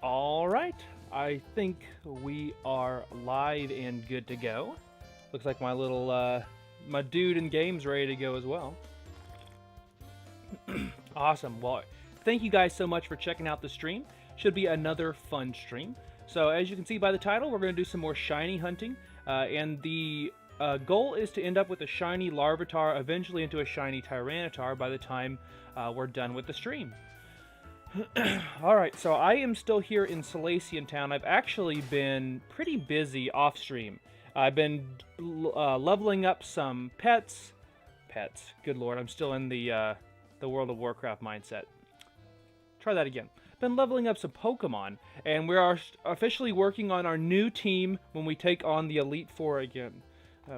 All right, I think we are live and good to go. Looks like my little, my dude in game's ready to go as well. Awesome. Well, thank you guys so much for checking out the stream. Should be another fun stream. So as you can see by the title, we're going to do some more shiny hunting. And the goal is to end up with a shiny Larvitar, eventually into a shiny Tyranitar by the time we're done with the stream. Alright, so I am still here in Salacian Town. I've actually been pretty busy off stream. I've been leveling up some pets. Good lord, I'm still in the World of Warcraft mindset. Try that again. Been leveling up some Pokemon, and we are officially working on our new team when we take on the Elite Four again.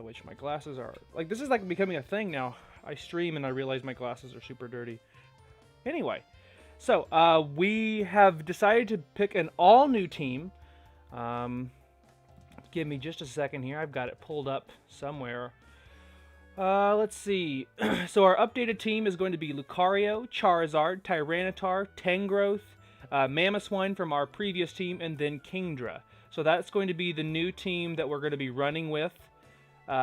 Which my glasses are... Like, this is like becoming a thing now. I stream and I realize my glasses are super dirty. Anyway, so we have decided to pick an all-new team. Give me just a second here. I've got it pulled up somewhere. Let's see. So our updated team is going to be Lucario, Charizard, Tyranitar, Tangrowth, Mamoswine from our previous team, and then Kingdra. So that's going to be the new team that we're going to be running with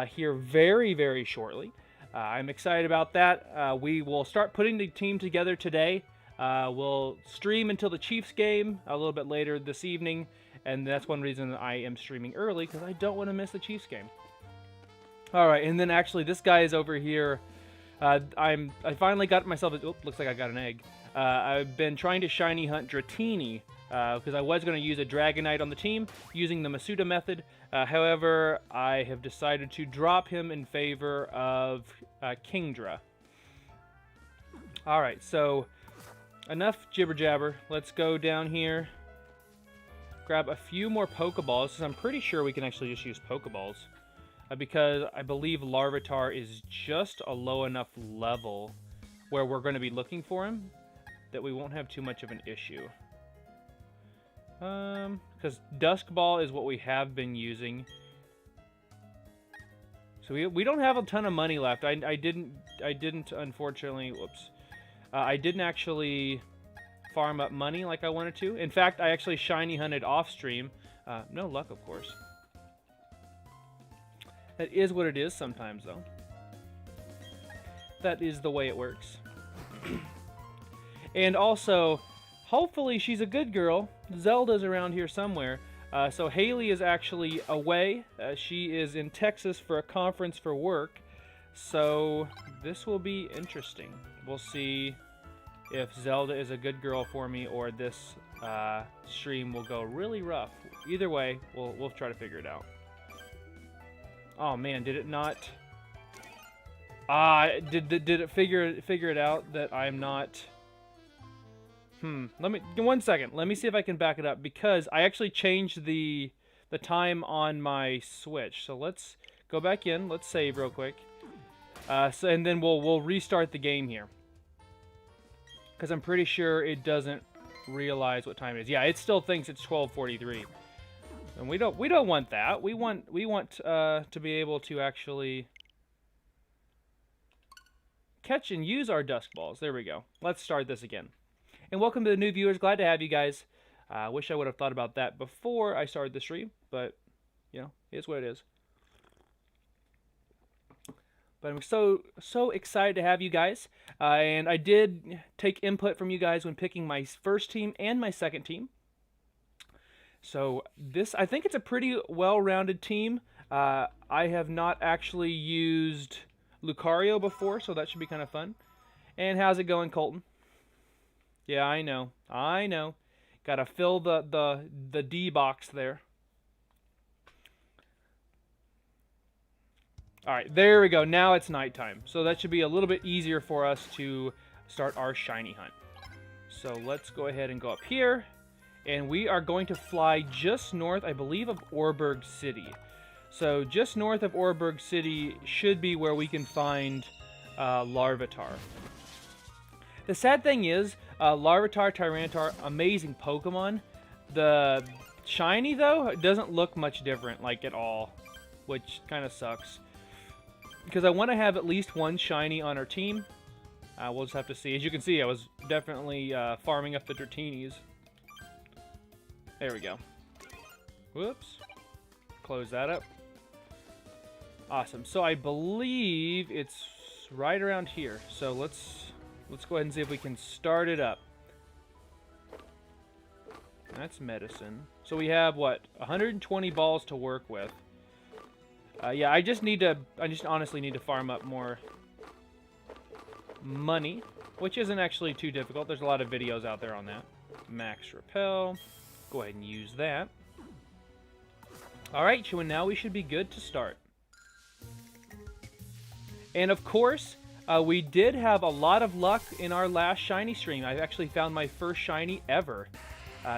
here very, very shortly. I'm excited about that. We will start putting the team together today. We'll stream until the Chiefs game a little bit later this evening, and that's one reason I am streaming early, because I don't want to miss the Chiefs game. Alright, and then actually this guy is over here. I finally got myself a... Oh, looks like I got an egg. I've been trying to shiny hunt Dratini, because I was going to use a Dragonite on the team using the Masuda method. However, I have decided to drop him in favor of Kingdra. Alright, so enough jibber jabber. Let's go down here. Grab a few more Pokeballs, because I'm pretty sure we can actually just use Pokeballs. Because I believe Larvitar is just a low enough level where we're going to be looking for him that we won't have too much of an issue. Because Dusk Ball is what we have been using. So we don't have a ton of money left. I didn't unfortunately, whoops. I didn't actually farm up money like I wanted to. In fact, I actually shiny hunted off stream. No luck, of course. That is what it is sometimes, though. That is the way it works. And also, hopefully she's a good girl. Zelda's around here somewhere. So Haley is actually away. She is in Texas for a conference for work. So this will be interesting. We'll see if Zelda is a good girl for me or this stream will go really rough. Either way, we'll try to figure it out. Oh man, did it not? Did it figure it out that I'm not? Let me 1 second. Let me see if I can back it up, because I actually changed the time on my Switch. So let's go back in. Let's save real quick. And then we'll restart the game here, because I'm pretty sure it doesn't realize what time it is. Yeah, it still thinks it's 12:43. And we don't want that. We want to be able to actually catch and use our Dusk Balls. There we go. Let's start this again. And welcome to the new viewers. Glad to have you guys. I wish I would have thought about that before I started the stream, but you know, it is what it is. But I'm so excited to have you guys. And I did take input from you guys when picking my first team and my second team. So this, I think it's a pretty well-rounded team. I have not actually used Lucario before, so that should be kind of fun. And how's it going, Colton? Yeah, I know. Gotta fill the D box there. Alright, there we go. Now it's nighttime. So that should be a little bit easier for us to start our shiny hunt. So let's go ahead and go up here. And we are going to fly just north, I believe, of Orberg City. So just north of Orberg City should be where we can find Larvitar. The sad thing is, Larvitar, Tyranitar, amazing Pokemon. The shiny, though, doesn't look much different, like, at all. Which kind of sucks. Because I want to have at least one shiny on our team. We'll just have to see. As you can see, I was definitely farming up the Dratinis. There we go. Whoops. Close that up. Awesome. So I believe it's right around here. So let's go ahead and see if we can start it up. That's medicine. So we have what? 120 balls to work with. Yeah, I just honestly need to farm up more money, which isn't actually too difficult. There's a lot of videos out there on that. Max repel. Go ahead and use that. Alright, so now we should be good to start. And of course, we did have a lot of luck in our last shiny stream. I actually found my first shiny ever.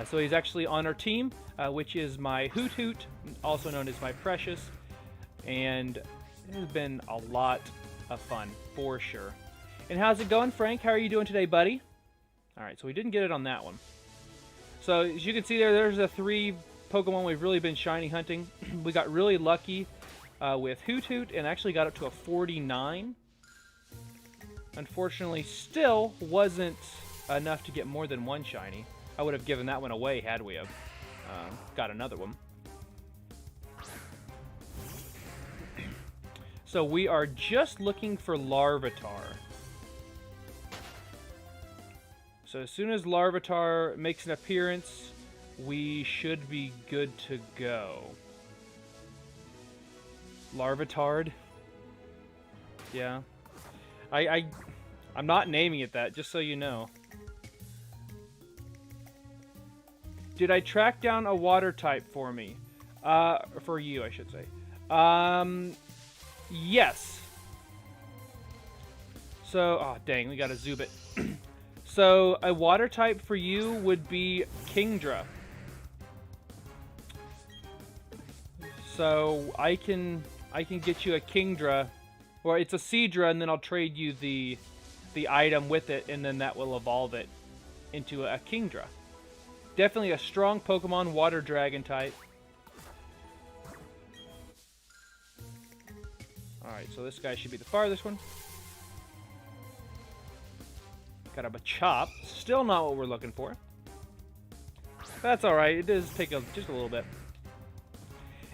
So he's actually on our team, which is my Hoot Hoot, also known as my Precious. And it has been a lot of fun, for sure. And how's it going, Frank? How are you doing today, buddy? Alright, so we didn't get it on that one. So as you can see there's the 3 Pokemon we've really been shiny hunting. We got really lucky with Hoot Hoot and actually got up to a 49. Unfortunately, still wasn't enough to get more than 1 shiny. I would have given that one away had we have got another one. So we are just looking for Larvitar. So as soon as Larvitar makes an appearance, we should be good to go. Larvitard? Yeah. I'm not naming it that, just so you know. Did I track down a water type for me? For you, I should say. Yes. So, oh dang, we gotta zoom it. So, a water type for you would be Kingdra. So, I can get you a Kingdra, or it's a Seadra, and then I'll trade you the item with it, and then that will evolve it into a Kingdra. Definitely a strong Pokemon, water dragon type. Alright, so this guy should be the farthest one. Got a Machop. Still not what we're looking for. That's alright. It does take just a little bit.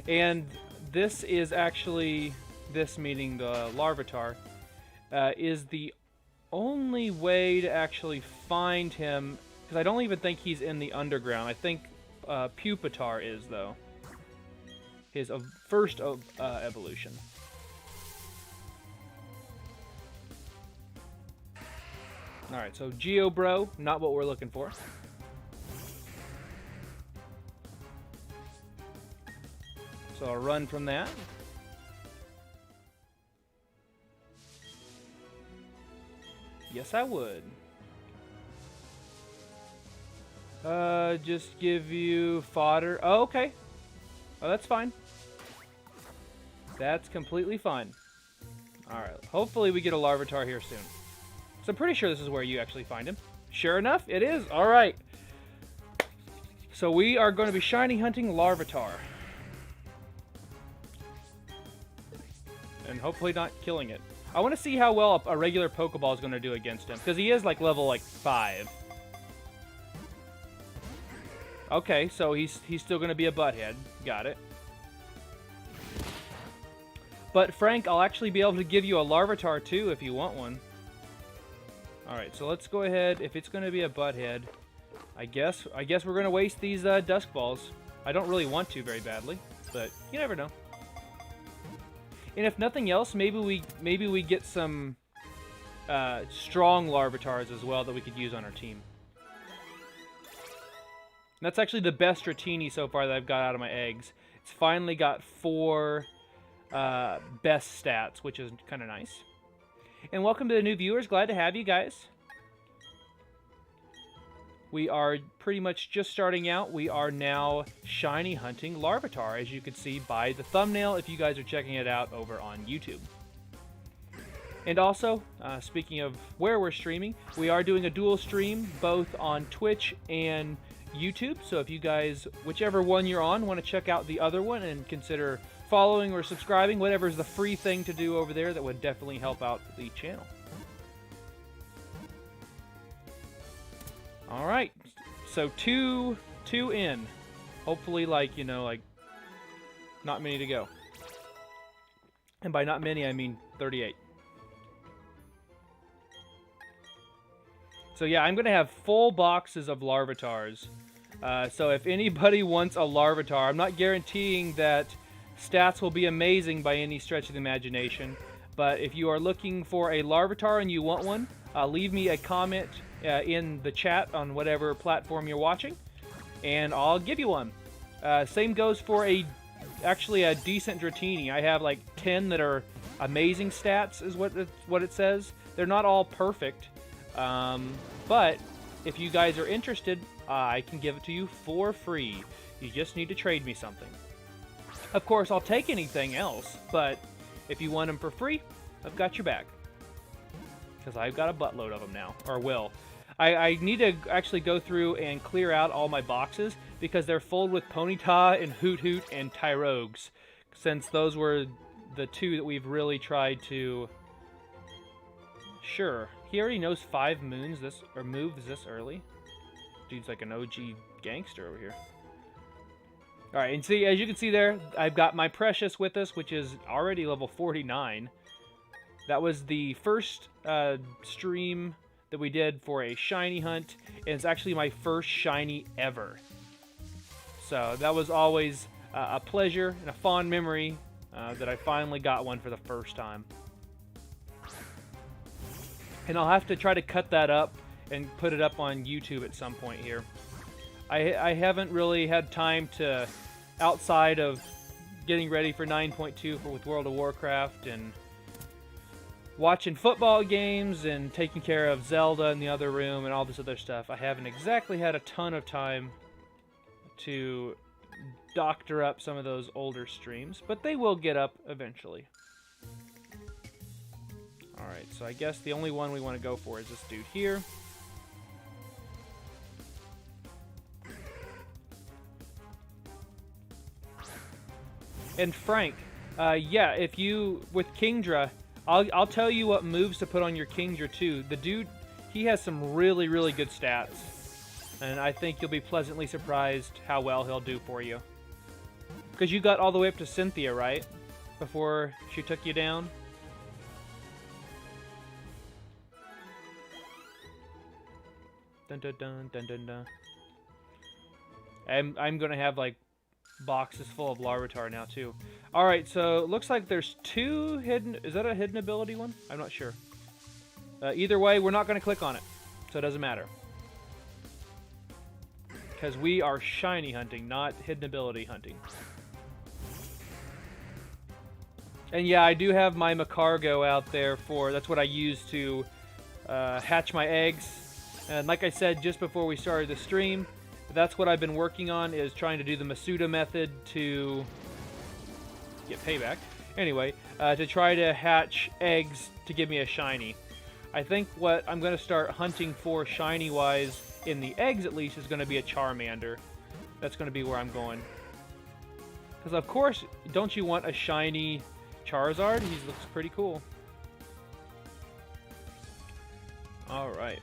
And this is actually, this meaning the Larvitar, is the only way to actually find him, because I don't even think he's in the underground. I think Pupitar is, though. His first evolution. Alright, so Geobro, not what we're looking for. So I'll run from that. Yes, I would. Just give you fodder. Oh, okay. Oh, that's fine. That's completely fine. Alright, hopefully we get a Larvitar here soon. So I'm pretty sure this is where you actually find him. Sure enough, it is. Alright. So we are going to be shiny hunting Larvitar. And hopefully not killing it. I want to see how well a regular Pokeball is going to do against him. Because he is like level 5. Okay, so he's still going to be a butthead. Got it. But Frank, I'll actually be able to give you a Larvitar too if you want one. Alright, so let's go ahead. If it's going to be a butthead, I guess we're going to waste these Dusk Balls. I don't really want to very badly, but you never know. And if nothing else, maybe we get some strong Larvitars as well that we could use on our team. And that's actually the best Dratini so far that I've got out of my eggs. It's finally got 4 best stats, which is kind of nice. And welcome to the new viewers. Glad to have you guys. We are pretty much just starting out. We are now shiny hunting Larvitar, as you can see by the thumbnail if you guys are checking it out over on YouTube. And also, speaking of where we're streaming, we are doing a dual stream both on Twitch and YouTube. So if you guys, whichever one you're on, want to check out the other one and consider following or subscribing, whatever is the free thing to do over there, that would definitely help out the channel. Alright, so two in. Hopefully, like, you know, like, not many to go. And by not many, I mean 38. So yeah, I'm going to have full boxes of Larvitars. So if anybody wants a Larvitar, I'm not guaranteeing that stats will be amazing by any stretch of the imagination. But if you are looking for a Larvitar and you want one, leave me a comment in the chat on whatever platform you're watching, and I'll give you one. Same goes for actually a decent Dratini. I have like 10 that are amazing stats, is what it says. They're not all perfect, but if you guys are interested, I can give it to you for free. You just need to trade me something. Of course, I'll take anything else, but if you want them for free, I've got your back. Because I've got a buttload of them now, or will. I need to actually go through and clear out all my boxes because they're full with Ponyta and Hoot Hoot and Tyrogues, since those were the two that we've really tried to... Sure, he already knows 5 moves this early. Dude's like an OG gangster over here. Alright, and see, as you can see there, I've got my Precious with us, which is already level 49. That was the first stream that we did for a shiny hunt, and it's actually my first shiny ever. So that was always a pleasure and a fond memory that I finally got one for the first time. And I'll have to try to cut that up and put it up on YouTube at some point here. I haven't really had time to, outside of getting ready for 9.2 with World of Warcraft and watching football games and taking care of Zelda in the other room and all this other stuff, I haven't exactly had a ton of time to doctor up some of those older streams, but they will get up eventually. Alright, so I guess the only one we want to go for is this dude here. And Frank, yeah, if you, with Kingdra, I'll tell you what moves to put on your Kingdra too. The dude, he has some really, really good stats. And I think you'll be pleasantly surprised how well he'll do for you. Because you got all the way up to Cynthia, right? Before she took you down? Dun dun dun dun dun dun. I'm gonna have like boxes full of Larvitar now too. Alright, so it looks like there's 2 hidden... Is that a hidden ability one? I'm not sure. Either way, we're not going to click on it. So it doesn't matter. Because we are shiny hunting, not hidden ability hunting. And yeah, I do have my Macargo out there for... That's what I use to hatch my eggs. And like I said just before we started the stream, that's what I've been working on, is trying to do the Masuda method to get payback. Anyway, to try to hatch eggs to give me a shiny. I think what I'm going to start hunting for shiny-wise, in the eggs at least, is going to be a Charmander. That's going to be where I'm going. Because of course, don't you want a shiny Charizard? He looks pretty cool. Alright.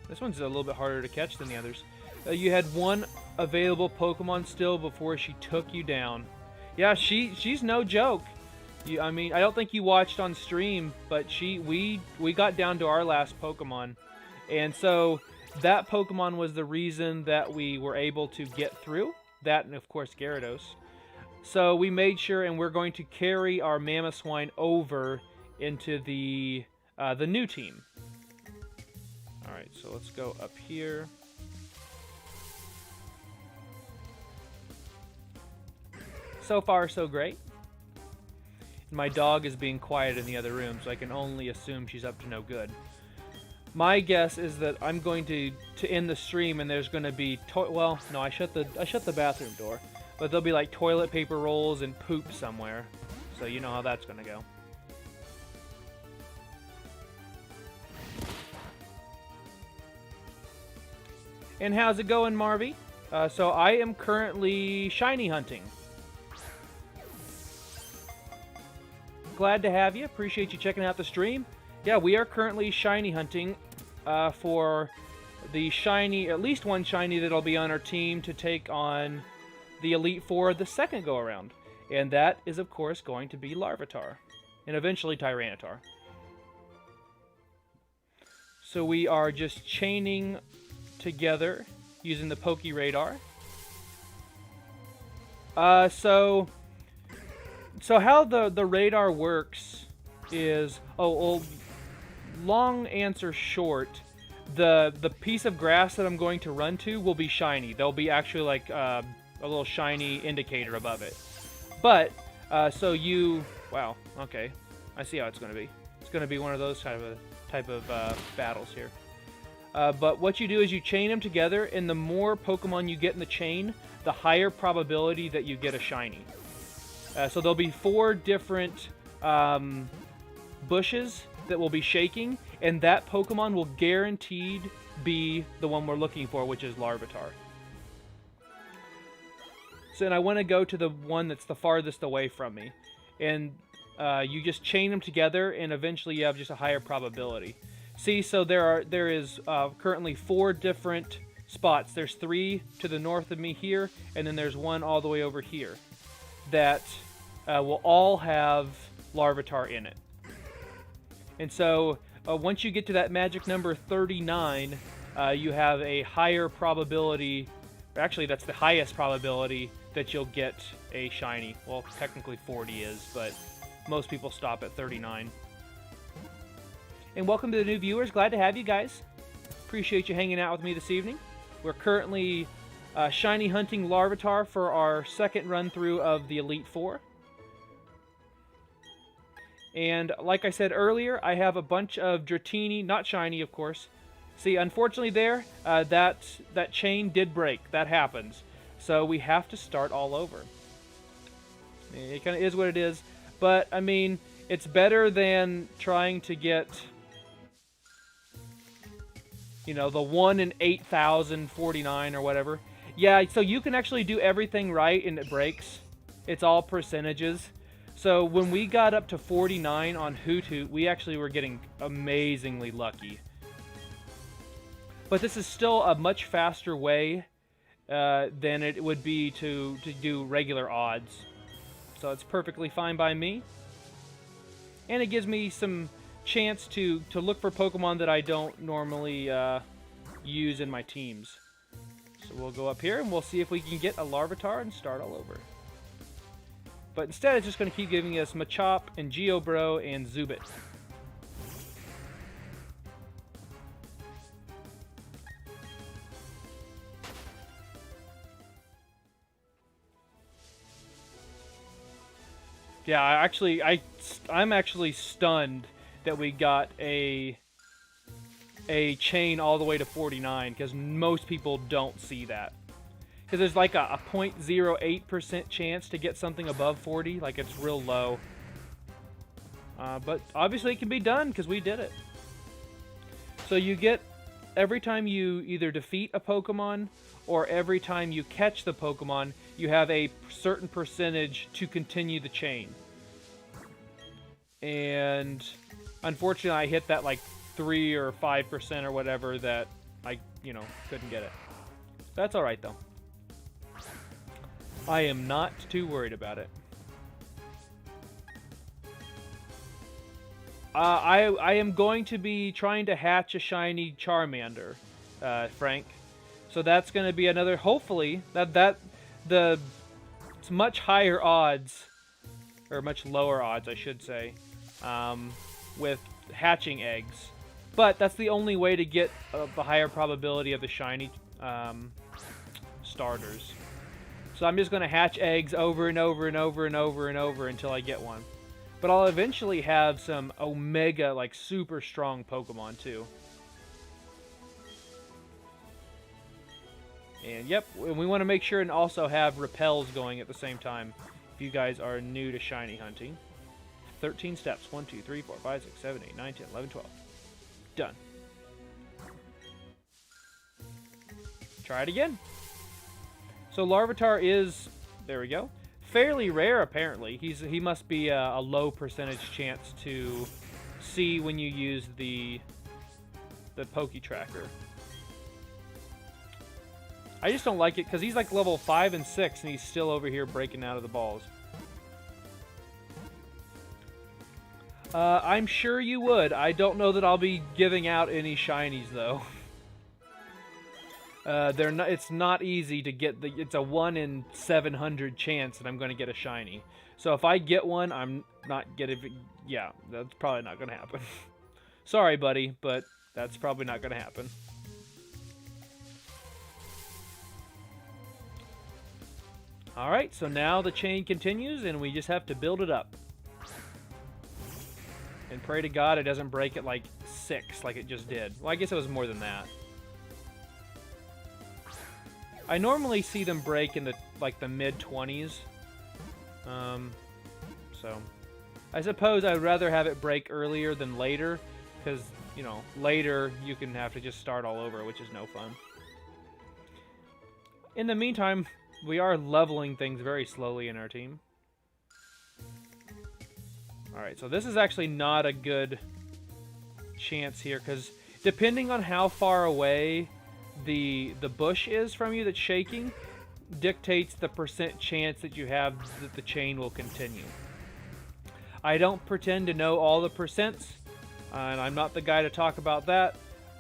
This one's a little bit harder to catch than the others. You had 1 available Pokemon still before she took you down. Yeah, she's no joke. I mean, I don't think you watched on stream, but we got down to our last Pokemon. And so that Pokemon was the reason that we were able to get through. That and, of course, Gyarados. So we made sure, and we're going to carry our Mamoswine over into the new team. Alright, so let's go up here. So far, so great. My dog is being quiet in the other room, so I can only assume she's up to no good. My guess is that I'm going to end the stream, and there's going to be well, no, I shut the bathroom door, but there'll be like toilet paper rolls and poop somewhere, so you know how that's going to go. And how's it going, Marvy? So I am currently shiny hunting. Glad to have you. Appreciate you checking out the stream. Yeah, we are currently shiny hunting for the shiny, at least one shiny that'll be on our team to take on the Elite Four the second go around. And that is, of course, going to be Larvitar. And eventually Tyranitar. So we are just chaining together using the Poke Radar. So how the radar works is, long answer short, the piece of grass that I'm going to run to will be shiny. There'll be actually like a little shiny indicator above it. But wow, okay, I see how it's going to be. It's going to be one of those type of battles here. But what you do is you chain them together, and the more Pokemon you get in the chain, the higher probability that you get a shiny. So there'll be 4 different bushes that will be shaking, and that Pokemon will guaranteed be the one we're looking for, which is Larvitar. So and I want to go to the one that's the farthest away from me. And you just chain them together, and eventually you have just a higher probability. See, so there is currently 4 different spots. There's 3 to the north of me here, and then there's 1 all the way over here that will all have Larvitar in it. And so once you get to that magic number 39, you have a higher probability, actually that's the highest probability that you'll get a shiny. Well, technically 40 is, but most people stop at 39. And welcome to the new viewers. Glad to have you guys. Appreciate you hanging out with me this evening. We're currently shiny hunting Larvitar for our second run through of the Elite Four. And like I said earlier, I have a bunch of Dratini, not shiny of course. See, unfortunately there, that chain did break. That happens. So we have to start all over. It kind of is what it is. But, I mean, it's better than trying to get, you know, the 1 in 8,049 or whatever. Yeah, so you can actually do everything right and it breaks. It's all percentages. So when we got up to 49 on Hoot Hoot, we actually were getting amazingly lucky. But this is still a much faster way than it would be to do regular odds. So it's perfectly fine by me. And it gives me some chance to look for Pokemon that I don't normally use in my teams. So we'll go up here and we'll see if we can get a Larvitar and start all over. But instead it's just going to keep giving us Machop and Geobro and Zubit. Yeah, I'm actually stunned that we got a chain all the way to 49, because most people don't see that. Because there's like a 0.08% chance to get something above 40, like it's real low. But obviously it can be done, because we did it. So you get, every time you either defeat a Pokemon, or every time you catch the Pokemon, you have a certain percentage to continue the chain. And unfortunately I hit that like 3 or 5% or whatever that I, couldn't get it. That's alright though. I am not too worried about it. I am going to be trying to hatch a shiny Charmander, Frank. So that's going to be another, hopefully, it's much higher odds, or much lower odds, I should say, with hatching eggs. But that's the only way to get the higher probability of the shiny starters. So I'm just going to hatch eggs over and over and over and over and over until I get one. But I'll eventually have some Omega, like, super strong Pokemon, too. And yep, we want to make sure and also have repels going at the same time. If you guys are new to shiny hunting. 13 steps. 1, 2, 3, 4, 5, 6, 7, 8, 9, 10, 11, 12. Done. Try it again. So Larvitar is, there we go, fairly rare apparently. He must be a low percentage chance to see when you use the Poke Tracker. I just don't like it because he's like level 5 and 6 and he's still over here breaking out of the balls. I'm sure you would. I don't know that I'll be giving out any shinies though. They're not. It's not easy to get the. It's a 1 in 700 chance that I'm going to get a shiny. So if I get one, I'm not getting. Yeah, that's probably not going to happen. Sorry, buddy, but that's probably not going to happen. All right, so now the chain continues, and we just have to build it up. And pray to God it doesn't break at like 6 like it just did. Well, I guess it was more than that. I normally see them break in the like the mid-20s. So I suppose I'd rather have it break earlier than later, because, you know, later you can have to just start all over, which is no fun. In the meantime, we are leveling things very slowly in our team. Alright, so this is actually not a good chance here, because depending on how far away the bush is from you that's shaking, dictates the % chance that you have that the chain will continue. I don't pretend to know all the %, and I'm not the guy to talk about that,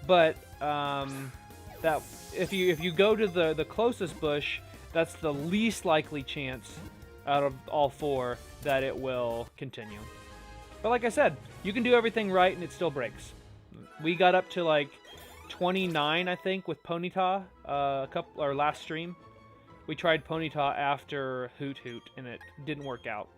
but that if you go to the closest bush, that's the least likely chance out of all 4 that it will continue. But like I said, you can do everything right and it still breaks. We got up to like 29, I think, with Ponyta last stream. We tried Ponyta after Hoot Hoot and it didn't work out.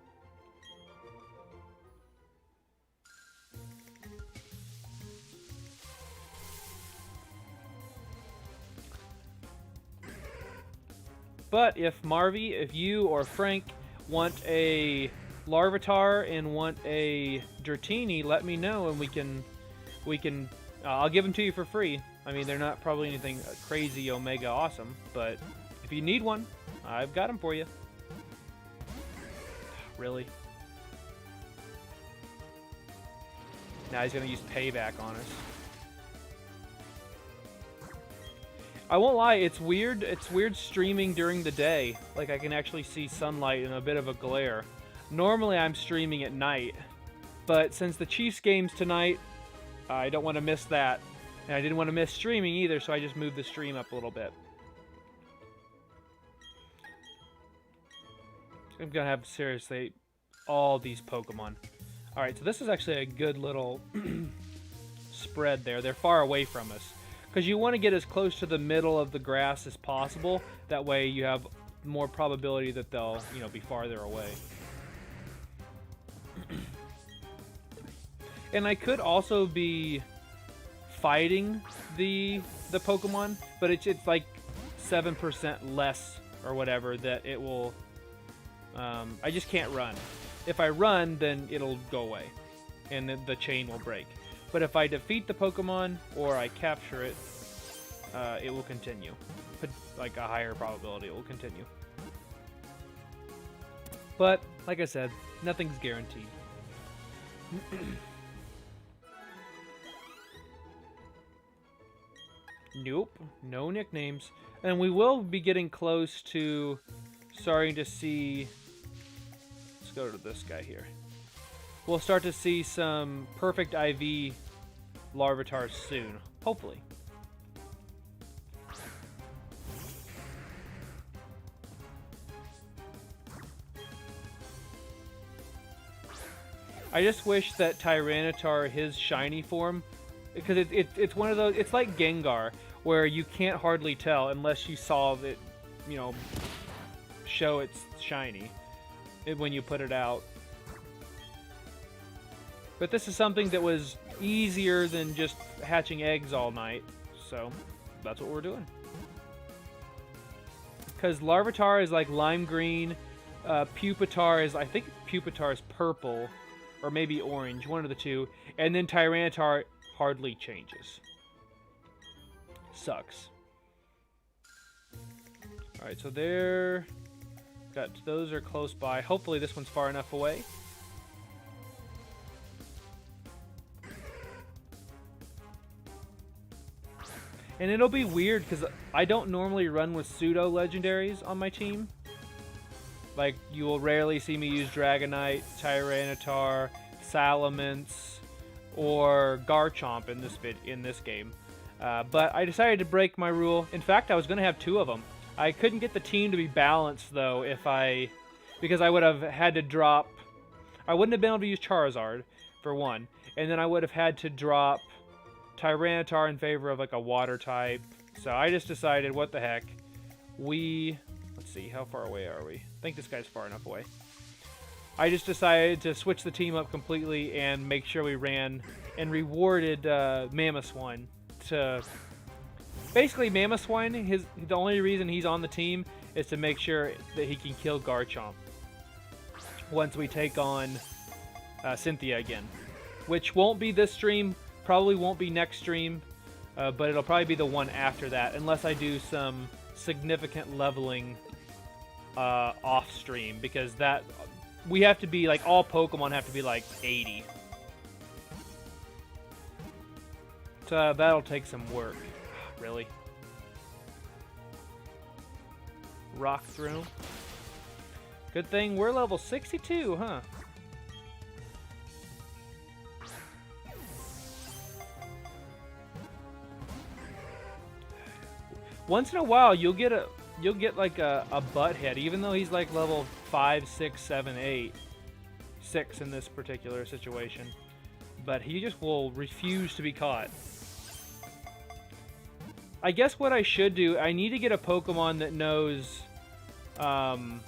But if Marvy, if you or Frank want a Larvitar and want a Dratini, let me know and we can I'll give them to you for free. I mean, they're not probably anything crazy Omega awesome, but if you need one, I've got them for you. Really? Now he's gonna use payback on us. I won't lie, it's weird. It's weird streaming during the day. Like, I can actually see sunlight and a bit of a glare. Normally, I'm streaming at night. But since the Chiefs game's tonight, I don't want to miss that. And I didn't want to miss streaming either, so I just moved the stream up a little bit. I'm going to have, seriously, all these Pokemon. Alright, so this is actually a good little spread there. They're far away from us. Because you want to get as close to the middle of the grass as possible. That way you have more probability that they'll, you know, be farther away. And I could also be fighting the Pokemon, but it's like 7% less or whatever that it will... I just can't run. If I run, then it'll go away. And then the chain will break. But if I defeat the Pokemon or I capture it, it will continue. But like a higher probability it will continue. But, like I said, nothing's guaranteed. Nope, no nicknames. And we will be getting close to starting to see... Let's go to this guy here. We'll start to see some perfect IV Larvitars soon, hopefully. I just wish that Tyranitar, his shiny form, because it's one of those, it's like Gengar, where you can't hardly tell unless you saw it, you know, show its shiny when you put it out. But this is something that was easier than just hatching eggs all night, so that's what we're doing. Because Larvitar is like lime green, Pupitar is, I think Pupitar is purple, or maybe orange, one of the two, and then Tyranitar hardly changes. Sucks. Alright, so there... those are close by. Hopefully this one's far enough away. And it'll be weird because I don't normally run with pseudo legendaries on my team. Like, you will rarely see me use Dragonite, Tyranitar, Salamence, or Garchomp in this game. But I decided to break my rule. In fact, I was going to have 2 of them. I couldn't get the team to be balanced, though, because I would have had to drop... I wouldn't have been able to use Charizard, for one. And then I would have had to drop Tyranitar in favor of, like, a water type. So I just decided, what the heck. Let's see, how far away are we? I think this guy's far enough away. I just decided to switch the team up completely and make sure we ran and rewarded Mamoswine to... Basically, Mamoswine, the only reason he's on the team is to make sure that he can kill Garchomp once we take on Cynthia again. Which won't be this stream, probably won't be next stream, but it'll probably be the one after that, unless I do some significant leveling off stream, because we have to be, like, all Pokemon have to be, like, 80. So that'll take some work. Really? Rock through. Good thing we're level 62, huh? Once in a while, you'll get like a butthead, even though he's like level 5, 6, 7, 8. 6 in this particular situation. But he just will refuse to be caught. I guess what I should do, I need to get a Pokemon that knows False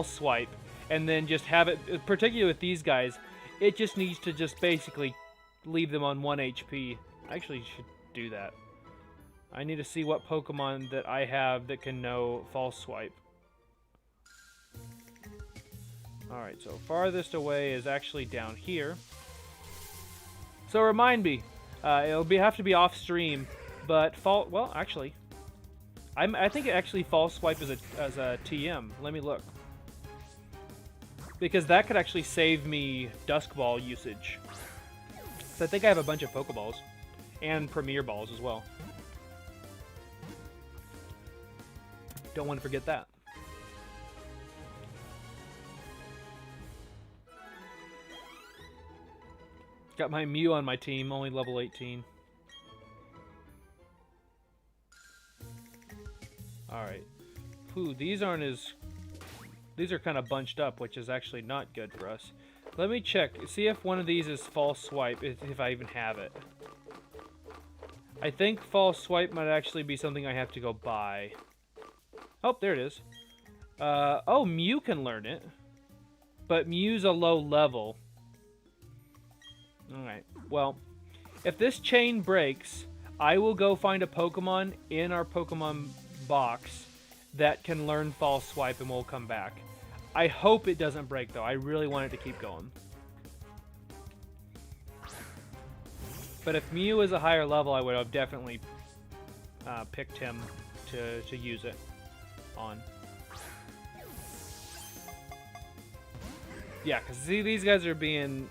Swipe, and then just have it, particularly with these guys, it just needs to just basically leave them on 1 HP. I actually should do that. I need to see what Pokemon that I have that can know False Swipe. Alright, so farthest away is actually down here. So remind me, it'll have to be off stream, but well, actually, I think it actually False Swipe as a TM. Let me look, because that could actually save me Dusk Ball usage. So I think I have a bunch of Pokeballs and Premier Balls as well. Don't want to forget that. Got my Mew on my team, only level 18. Alright. Ooh, these aren't as... These are kind of bunched up, which is actually not good for us. Let me check, see if one of these is False Swipe, if I even have it. I think False Swipe might actually be something I have to go buy. Oh, there it is. Oh, Mew can learn it. But Mew's a low level. Alright, well, if this chain breaks, I will go find a Pokemon in our Pokemon box that can learn False Swipe, and we'll come back. I hope it doesn't break, though. I really want it to keep going. But if Mew is a higher level, I would have definitely picked him to use it on. Yeah, because see, these guys are being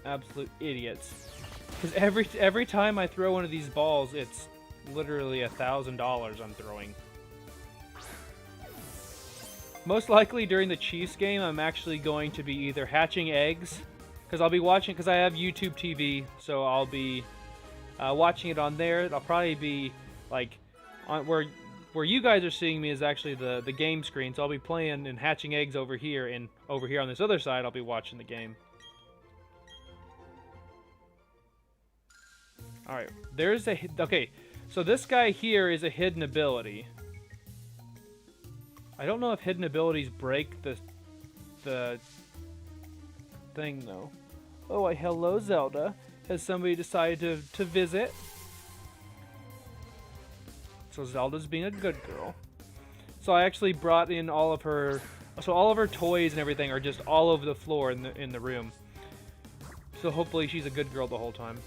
absolute idiots. Because every time I throw one of these balls, it's literally $1,000 I'm throwing. Most likely during the Chiefs game, I'm actually going to be either hatching eggs, because I'll be watching, because I have YouTube TV, so I'll be watching it on there. I'll probably be like on where you guys are seeing me is actually the game screen, so I'll be playing and hatching eggs over here, and over here on this other side I'll be watching the game. Alright, there's a... Okay, so this guy here is a hidden ability. I don't know if hidden abilities break the thing, though. Oh, hello, Zelda. Has somebody decided to visit? So Zelda's being a good girl. So I actually brought in all of her... So all of her toys and everything are just all over the floor in the room. So hopefully she's a good girl the whole time.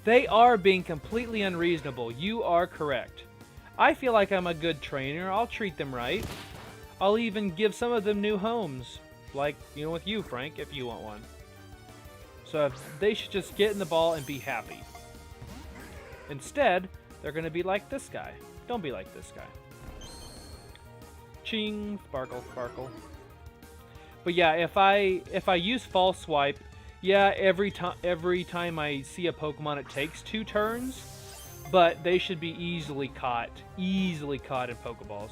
They are being completely unreasonable. You are correct. I feel like I'm a good trainer. I'll treat them right. I'll even give some of them new homes. Like, you know, with you, Frank, if you want one. So they should just get in the ball and be happy. Instead, they're going to be like this guy. Don't be like this guy. Ching, sparkle, sparkle. But yeah, if I use false swipe, yeah, every time I see a Pokemon, it takes 2 turns, but they should be easily caught in Pokeballs,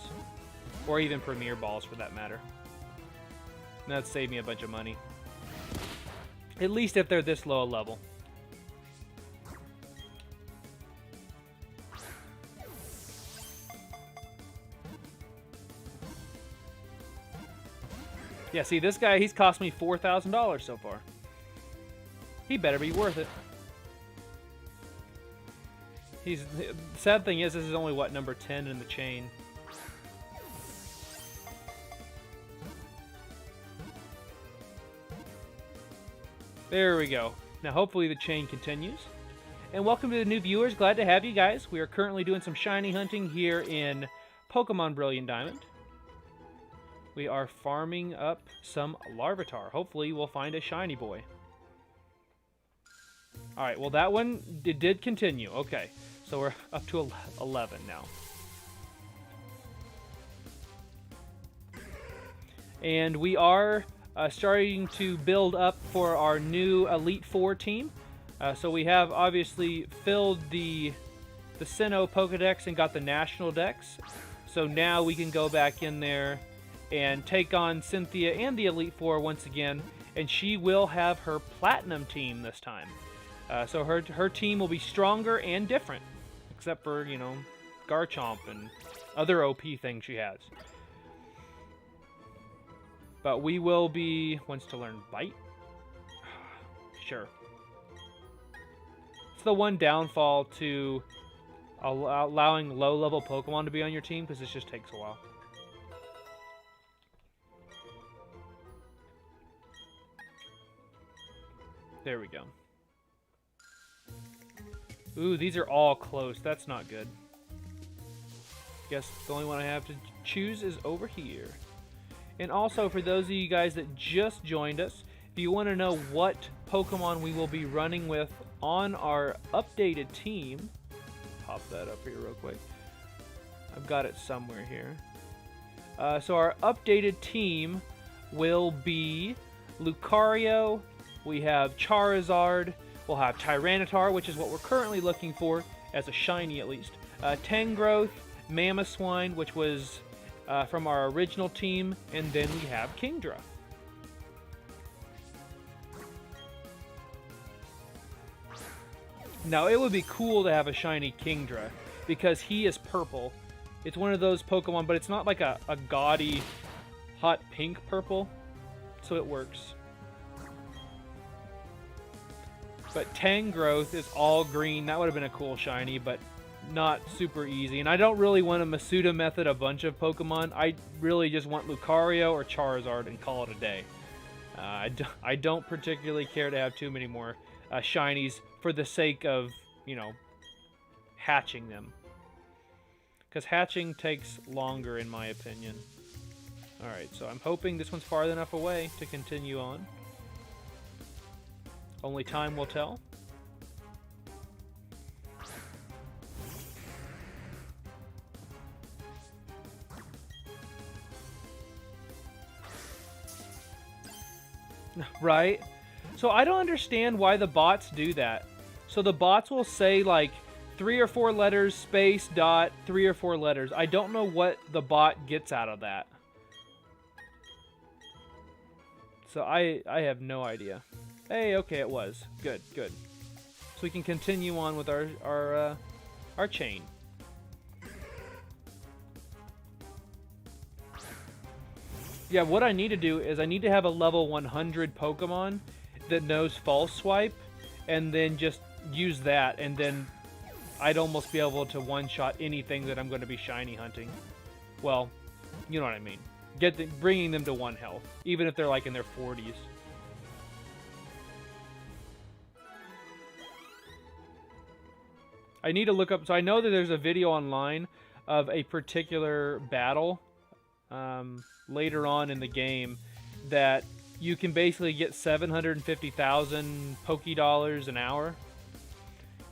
or even Premier Balls for that matter. And that'd save me a bunch of money. At least if they're this low a level. Yeah, see, this guy, he's cost me $4,000 so far. He better be worth it. The sad thing is, this is only, what, number 10 in the chain. There we go. Now, hopefully the chain continues. And welcome to the new viewers. Glad to have you guys. We are currently doing some shiny hunting here in Pokemon Brilliant Diamond. We are farming up some Larvitar. Hopefully we'll find a shiny boy. Alright, well that one did continue. Okay, so we're up to 11 now. And we are starting to build up for our new Elite Four team. So we have obviously filled the Sinnoh Pokedex and got the National Dex. So now we can go back in there and take on Cynthia and the Elite Four once again, and she will have her Platinum team this time. So her team will be stronger and different, except for, you know, Garchomp and other OP things she has. But we will be... wants to learn Bite? Sure. It's the one downfall to allowing low-level Pokemon to be on your team, because this just takes a while. There we go. Ooh, these are all close. That's not good. Guess the only one I have to choose is over here. And also, for those of you guys that just joined us, if you want to know what Pokemon we will be running with on our updated team, pop that up here real quick. I've got it somewhere here. So our updated team will be Lucario. We have Charizard, we'll have Tyranitar, which is what we're currently looking for, as a shiny at least. Tangrowth, Mamoswine, which was from our original team, and then we have Kingdra. Now, it would be cool to have a shiny Kingdra, because he is purple. It's one of those Pokemon, but it's not like a gaudy, hot pink purple, so it works. But Tangrowth is all green. That would have been a cool shiny, but not super easy. And I don't really want to Masuda method a bunch of Pokemon. I really just want Lucario or Charizard and call it a day. I don't particularly care to have too many more shinies for the sake of, you know, hatching them. Because hatching takes longer, in my opinion. Alright, so I'm hoping this one's far enough away to continue on. Only time will tell. Right? So I don't understand why the bots do that. So the bots will say like 3 or 4 letters, space, dot, 3 or 4 letters. I don't know what the bot gets out of that. So I have no idea. Hey, okay, it was. Good, good. So we can continue on with our chain. Yeah, what I need to do is I need to have a level 100 Pokemon that knows False Swipe, and then just use that, and then I'd almost be able to one-shot anything that I'm going to be shiny hunting. Well, you know what I mean. Bringing them to 1 health, even if they're like in their 40s. I need to look up, so I know that there's a video online of a particular battle later on in the game that you can basically get 750,000 Poké-Dollars an hour.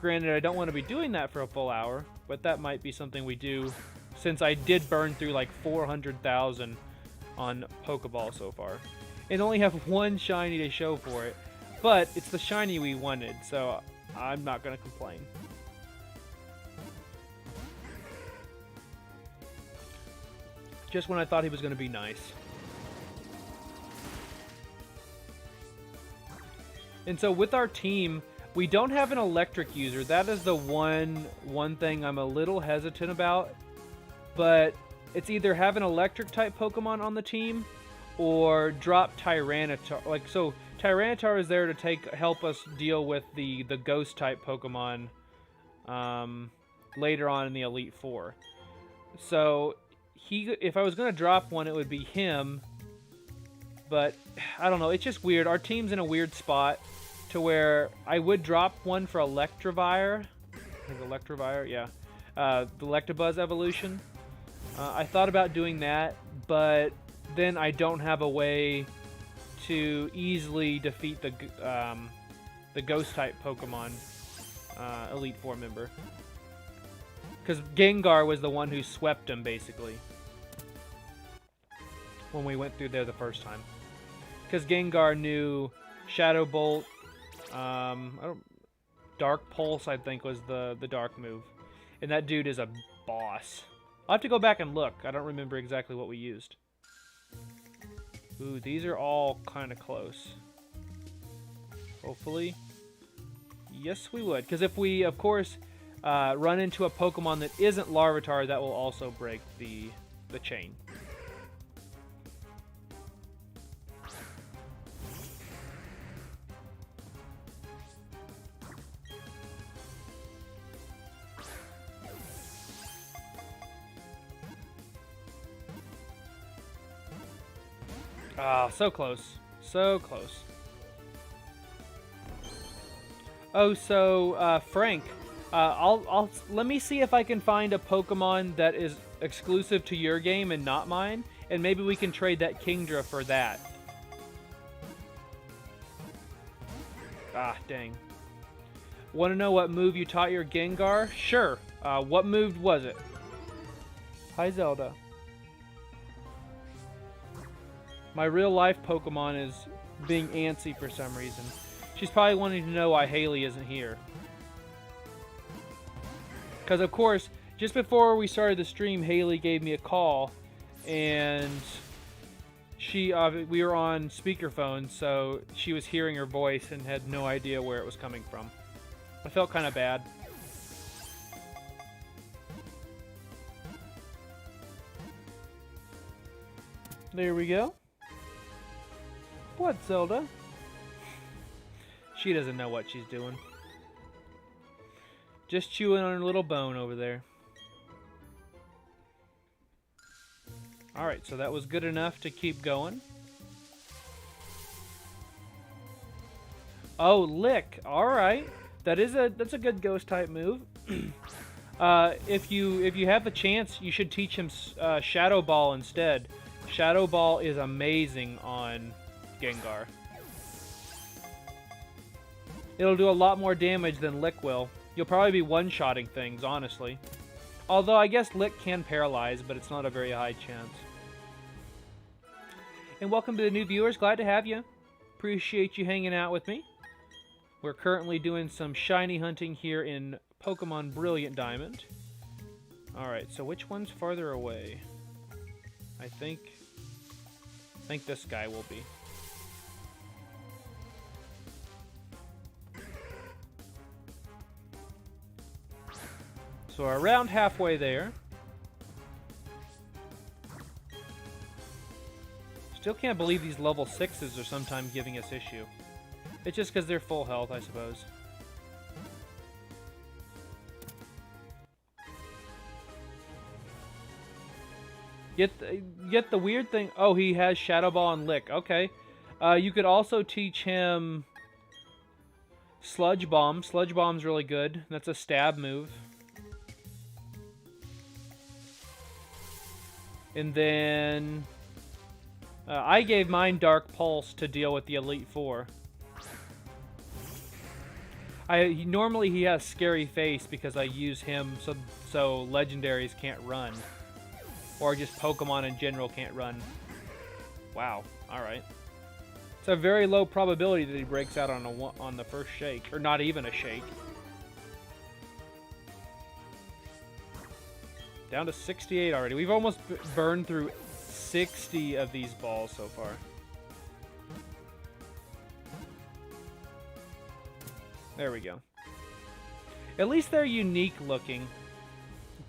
Granted, I don't want to be doing that for a full hour, but that might be something we do, since I did burn through like 400,000 on Pokeball so far. And only have one shiny to show for it. But it's the shiny we wanted, so I'm not going to complain. Just when I thought he was going to be nice. And so with our team, we don't have an electric user. That is the one thing I'm a little hesitant about. But it's either have an electric type Pokemon on the team or drop Tyranitar. Like, so Tyranitar is there to help us deal with the ghost type Pokemon later on in the Elite Four. So if I was going to drop one, it would be him. But I don't know, it's just weird. Our team's in a weird spot to where I would drop one for Electivire. Electivire, yeah. The Electabuzz evolution. I thought about doing that, but then I don't have a way to easily defeat the ghost type Pokemon Elite Four member. Because Gengar was the one who swept him, basically, when we went through there the first time. Because Gengar knew Shadow Bolt, Dark Pulse, I think, was the dark move. And that dude is a boss. I'll have to go back and look. I don't remember exactly what we used. Ooh, these are all kind of close. Hopefully. Yes, we would. Because if we, of course, run into a Pokemon that isn't Larvitar, that will also break the chain. Ah, so close. So close. Oh, so, Frank, let me see if I can find a Pokemon that is exclusive to your game and not mine, and maybe we can trade that Kingdra for that. Ah, dang. Want to know what move you taught your Gengar? Sure. What move was it? Hi, Zelda. My real-life Pokemon is being antsy for some reason. She's probably wanting to know why Haley isn't here. Because, of course, just before we started the stream, Haley gave me a call, and we were on speakerphone, so she was hearing her voice and had no idea where it was coming from. I felt kind of bad. There we go. What, Zelda? She doesn't know what she's doing. Just chewing on her little bone over there. Alright, so that was good enough to keep going. Oh, Lick. Alright. That's a good ghost type move. If you have the chance, you should teach him Shadow Ball instead. Shadow Ball is amazing on Gengar. It'll do a lot more damage than Lick will. You'll probably be one-shotting things, honestly. Although I guess Lick can paralyze, but it's not a very high chance. And welcome to the new viewers. Glad to have you. Appreciate you hanging out with me. We're currently doing some shiny hunting here in Pokemon Brilliant Diamond. Alright, so which one's farther away? I think this guy will be. So we're around halfway there. Still can't believe these level 6s are sometimes giving us issue. It's just because they're full health, I suppose. Yet the weird thing... Oh, he has Shadow Ball and Lick. Okay. You could also teach him Sludge Bomb. Sludge Bomb's really good. That's a stab move. And then... I gave mine Dark Pulse to deal with the Elite Four. Normally he has Scary Face because I use him so legendaries can't run. Or just Pokemon in general can't run. Wow, alright. It's a very low probability that he breaks out on the first shake. Or not even a shake. Down to 68 already. We've almost burned through 60 of these balls so far. There we go. At least they're unique looking.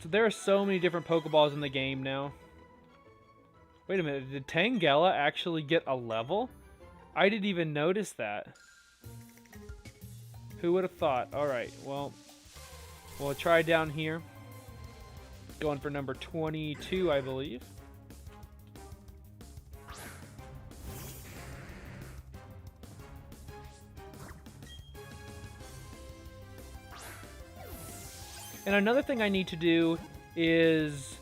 There are so many different Pokeballs in the game now. Wait a minute, did Tangela actually get a level? I didn't even notice that. Who would have thought? Alright, well, we'll try down here. Going for number 22, I believe. And another thing I need to do is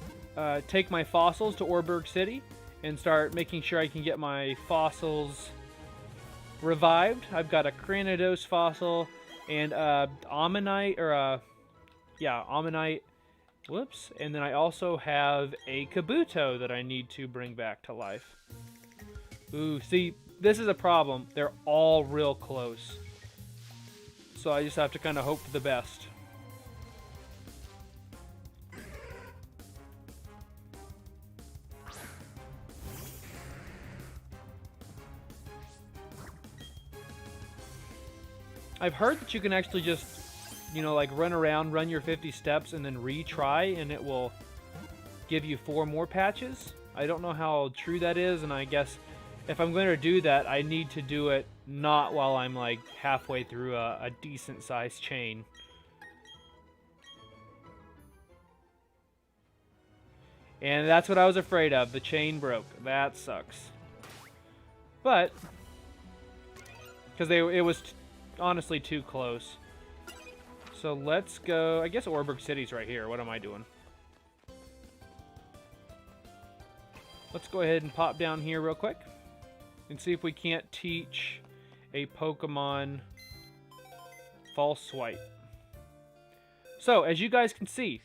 take my fossils to Orberg City and start making sure I can get my fossils revived. I've got a Cranidos fossil and Ammonite, or Ammonite. Whoops. And then I also have a Kabuto that I need to bring back to life. Ooh, see, this is a problem. They're all real close. So I just have to kind of hope for the best. I've heard that you can actually just, you know, like run around, run your 50 steps, and then retry, and it will give you 4 more patches. I don't know how true that is, and I guess if I'm going to do that, I need to do it not while I'm like halfway through a decent-sized chain. And that's what I was afraid of. The chain broke. That sucks. But, because it was honestly too close. So let's go. I guess Orberg City's right here. What am I doing? Let's go ahead and pop down here real quick and see if we can't teach a Pokemon False Swipe. So, as you guys can see,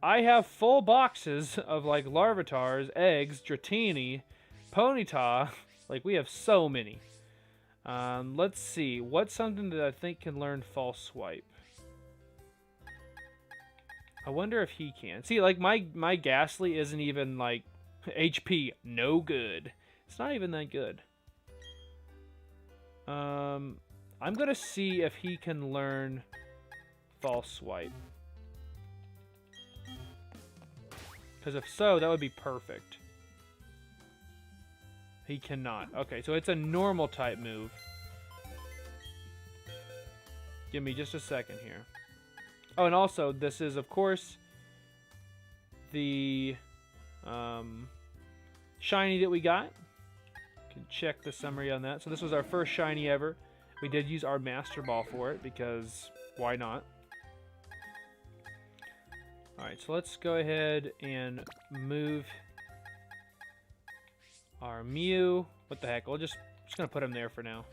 I have full boxes of like Larvitars, eggs, Dratini, Ponyta. Like, we have so many. Let's see. What's something that I think can learn False Swipe? I wonder if he can. See, like, my Ghastly isn't even, like, HP. No good. It's not even that good. I'm going to see if he can learn False Swipe. Because if so, that would be perfect. He cannot. Okay, so it's a normal type move. Give me just a second here. Oh, and also, this is, of course, the shiny that we got. You can check the summary on that. So this was our first shiny ever. We did use our Master Ball for it, because why not? Alright, so let's go ahead and move our Mew. What the heck? We'll just gonna put him there for now.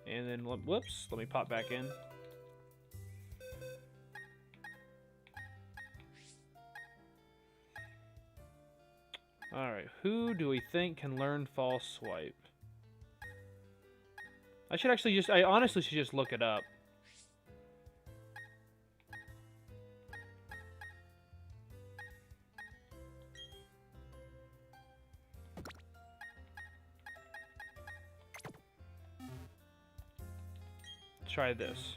And then, whoops, let me pop back in. Alright, who do we think can learn False Swipe? I honestly should just look it up. Try this.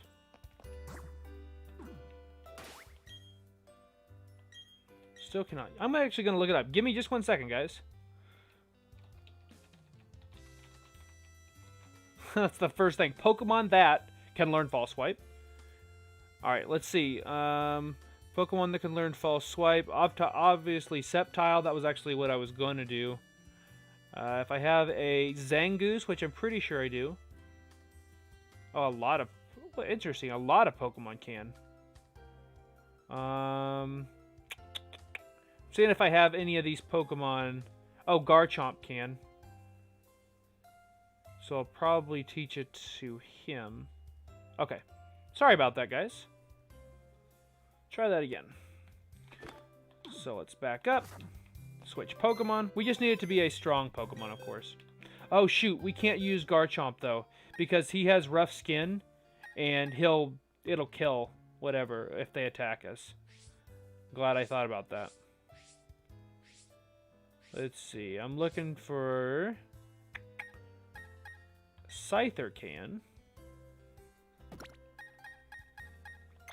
Still cannot. I'm actually going to look it up. Give me just 1 second, guys. That's the first thing. Pokemon that can learn False Swipe. Alright, let's see. Pokemon that can learn False Swipe. Obviously, Sceptile. That was actually what I was going to do. If I have a Zangoose, which I'm pretty sure I do. Oh, a lot of... Interesting. A lot of Pokemon can. Seeing if I have any of these Pokemon. Oh, Garchomp can. So I'll probably teach it to him. Okay. Sorry about that, guys. Try that again. So let's back up. Switch Pokemon. We just need it to be a strong Pokemon, of course. Oh, shoot. We can't use Garchomp, though, because he has rough skin, and it'll kill whatever if they attack us. Glad I thought about that. Let's see. I'm looking for Scyther can.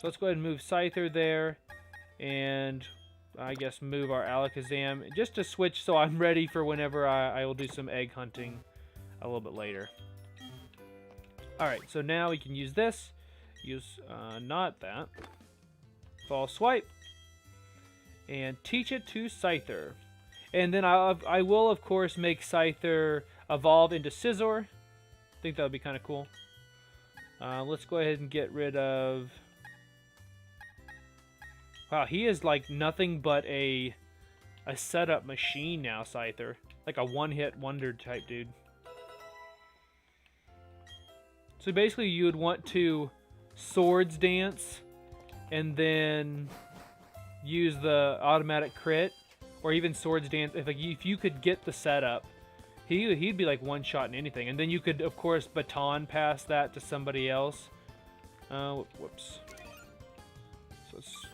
So let's go ahead and move Scyther there, and I guess move our Alakazam just to switch so I'm ready for whenever I will do some egg hunting a little bit later. Alright, so now we can use this. Use, not that. False Swipe. And teach it to Scyther. And then I will, of course, make Scyther evolve into Scizor. I think that would be kind of cool. Let's go ahead and get rid of... Wow, he is like nothing but a setup machine now, Scyther. Like a one-hit wonder type dude. So basically you would want to Swords Dance and then use the automatic crit, or even Swords Dance. If you could get the setup, he'd be like one-shot in anything. And then you could, of course, baton pass that to somebody else. Whoops. So it's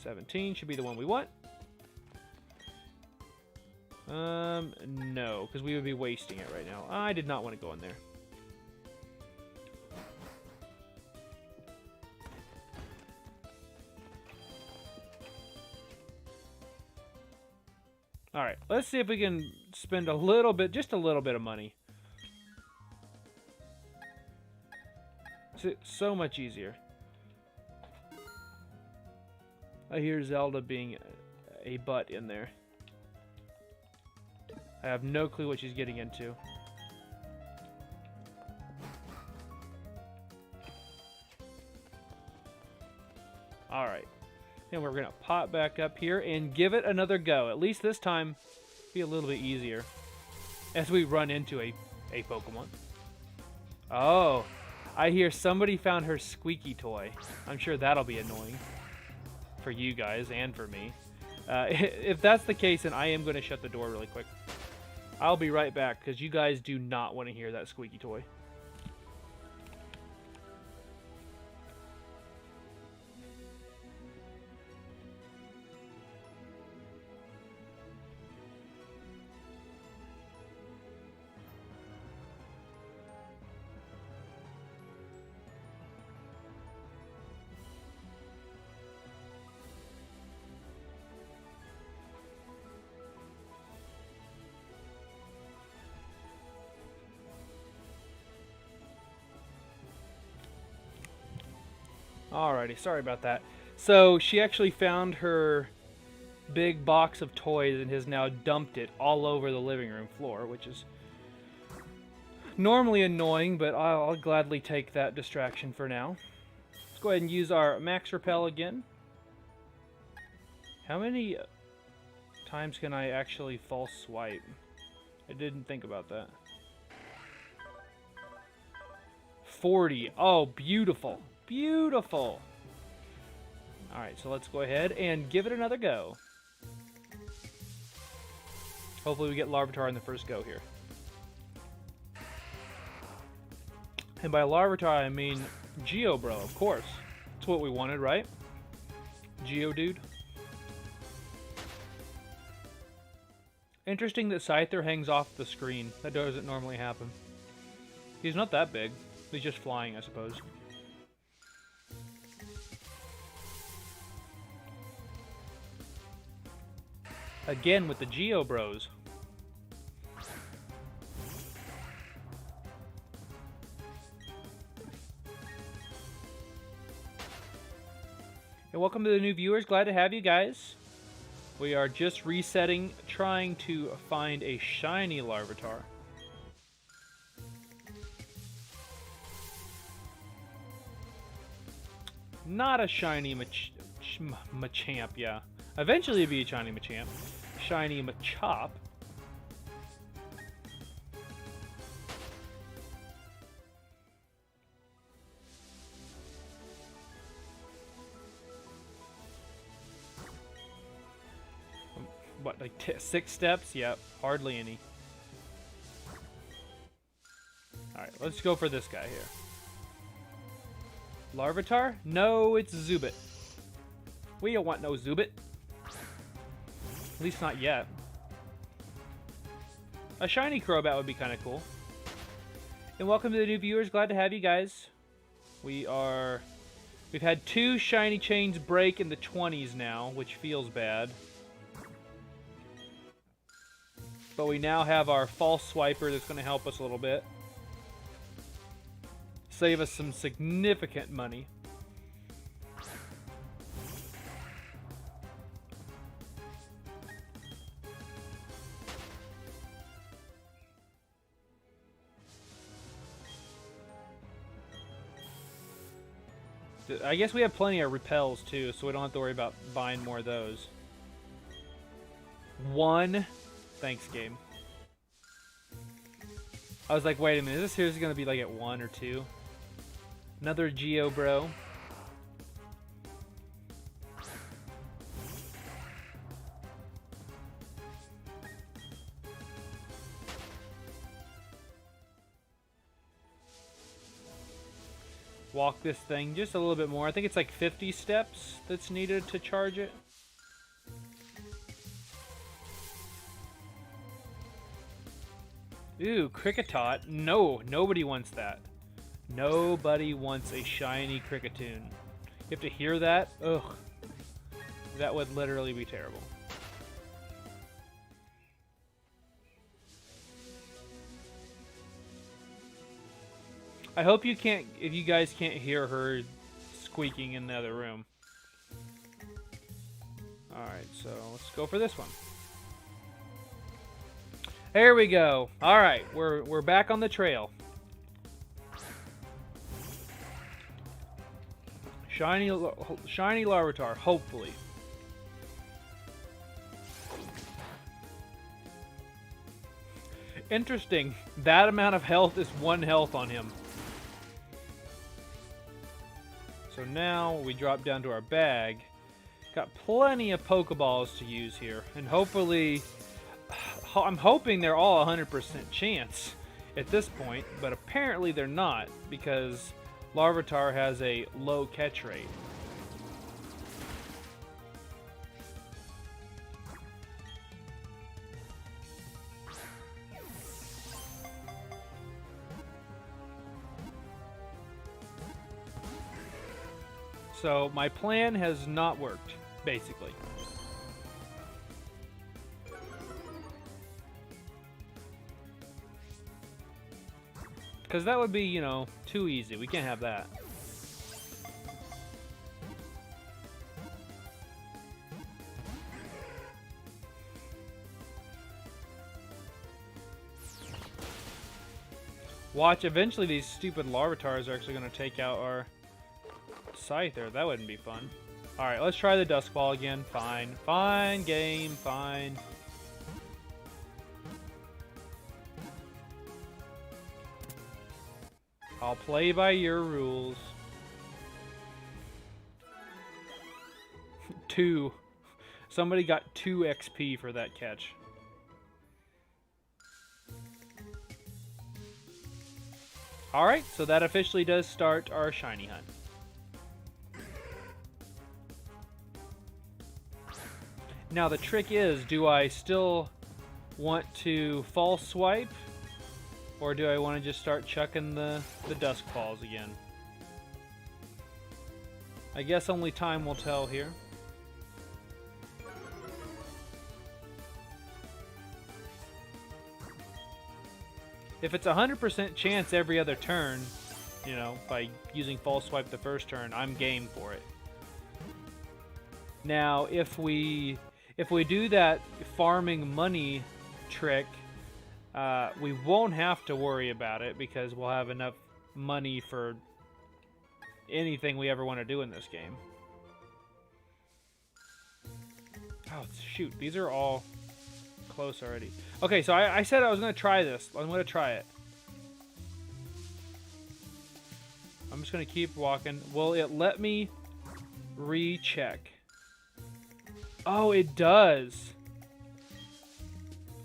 17 should be the one we want. No, because we would be wasting it right now. I did not want to go in there. Alright, let's see if we can spend a little bit, just a little bit of money. It's so much easier. I hear Zelda being a butt in there. I have no clue what she's getting into. Alright. And we're going to pop back up here and give it another go. At least this time, be a little bit easier. As we run into a Pokemon. Oh, I hear somebody found her squeaky toy. I'm sure that'll be annoying. For you guys and for me. If that's the case, then I am going to shut the door really quick. I'll be right back, because you guys do not want to hear that squeaky toy. Alrighty, sorry about that. So she actually found her big box of toys and has now dumped it all over the living room floor, which is normally annoying, but I'll gladly take that distraction for now. Let's go ahead and use our Max Repel again. How many times can I actually false swipe? I didn't think about that. 40. Oh, beautiful. Beautiful. Alright, so let's go ahead and give it another go. Hopefully we get Larvitar in the first go here. And by Larvitar, I mean Geobro, of course. That's what we wanted, right? Geodude. Interesting that Scyther hangs off the screen. That doesn't normally happen. He's not that big. He's just flying, I suppose. Again with the Geo Bros. And welcome to the new viewers. Glad to have you guys. We are just resetting, trying to find a shiny Larvitar. Not a shiny Machamp, yeah. Eventually it'd be a shiny Machamp. Shiny Machop. What, like 6 steps? Yep, hardly any. Alright, let's go for this guy here. Larvitar? No, it's Zubat. We don't want no Zubat. At least not yet. A shiny Crobat would be kind of cool. And welcome to the new viewers. Glad to have you guys. We've had 2 shiny chains break in the 20s now, which feels bad. But we now have our false swiper that's going to help us a little bit. Save us some significant money. I guess we have plenty of repels too, so we don't have to worry about buying more of those. 1. Thanks, game. I was like, wait a minute, is this seriously going to be like at 1 or 2? Another Geo Bro. Walk this thing just a little bit more. I think it's like 50 steps that's needed to charge it. Ooh, Kricketot. No, nobody wants that. Nobody wants a shiny Kricketune. You have to hear that? Ugh. That would literally be terrible. I hope you can't, if you guys can't hear her squeaking in the other room. Alright, so let's go for this one. There we go. Alright, we're back on the trail. Shiny Larvitar, hopefully. Interesting. That amount of health is 1 health on him. So now we drop down to our bag. Got plenty of Pokeballs to use here. And hopefully, I'm hoping they're all 100% chance at this point. But apparently they're not, because Larvitar has a low catch rate. So my plan has not worked, basically. Because that would be, you know, too easy. We can't have that. Watch, eventually these stupid Larvitars are actually going to take out our Scyther. That wouldn't be fun. Alright, let's try the Dusk Ball again. Fine. Fine, game. Fine. I'll play by your rules. 2. Somebody got 2 XP for that catch. Alright, so that officially does start our shiny hunt. Now the trick is, do I still want to false swipe? Or do I want to just start chucking the Dusk Balls again? I guess only time will tell here. If it's 100% chance every other turn, you know, by using false swipe the first turn, I'm game for it. Now, if we do that farming money trick, we won't have to worry about it because we'll have enough money for anything we ever want to do in this game. Oh, shoot. These are all close already. Okay, so I said I was going to try this. I'm going to try it. I'm just going to keep walking. Will it let me recheck? Oh, it does.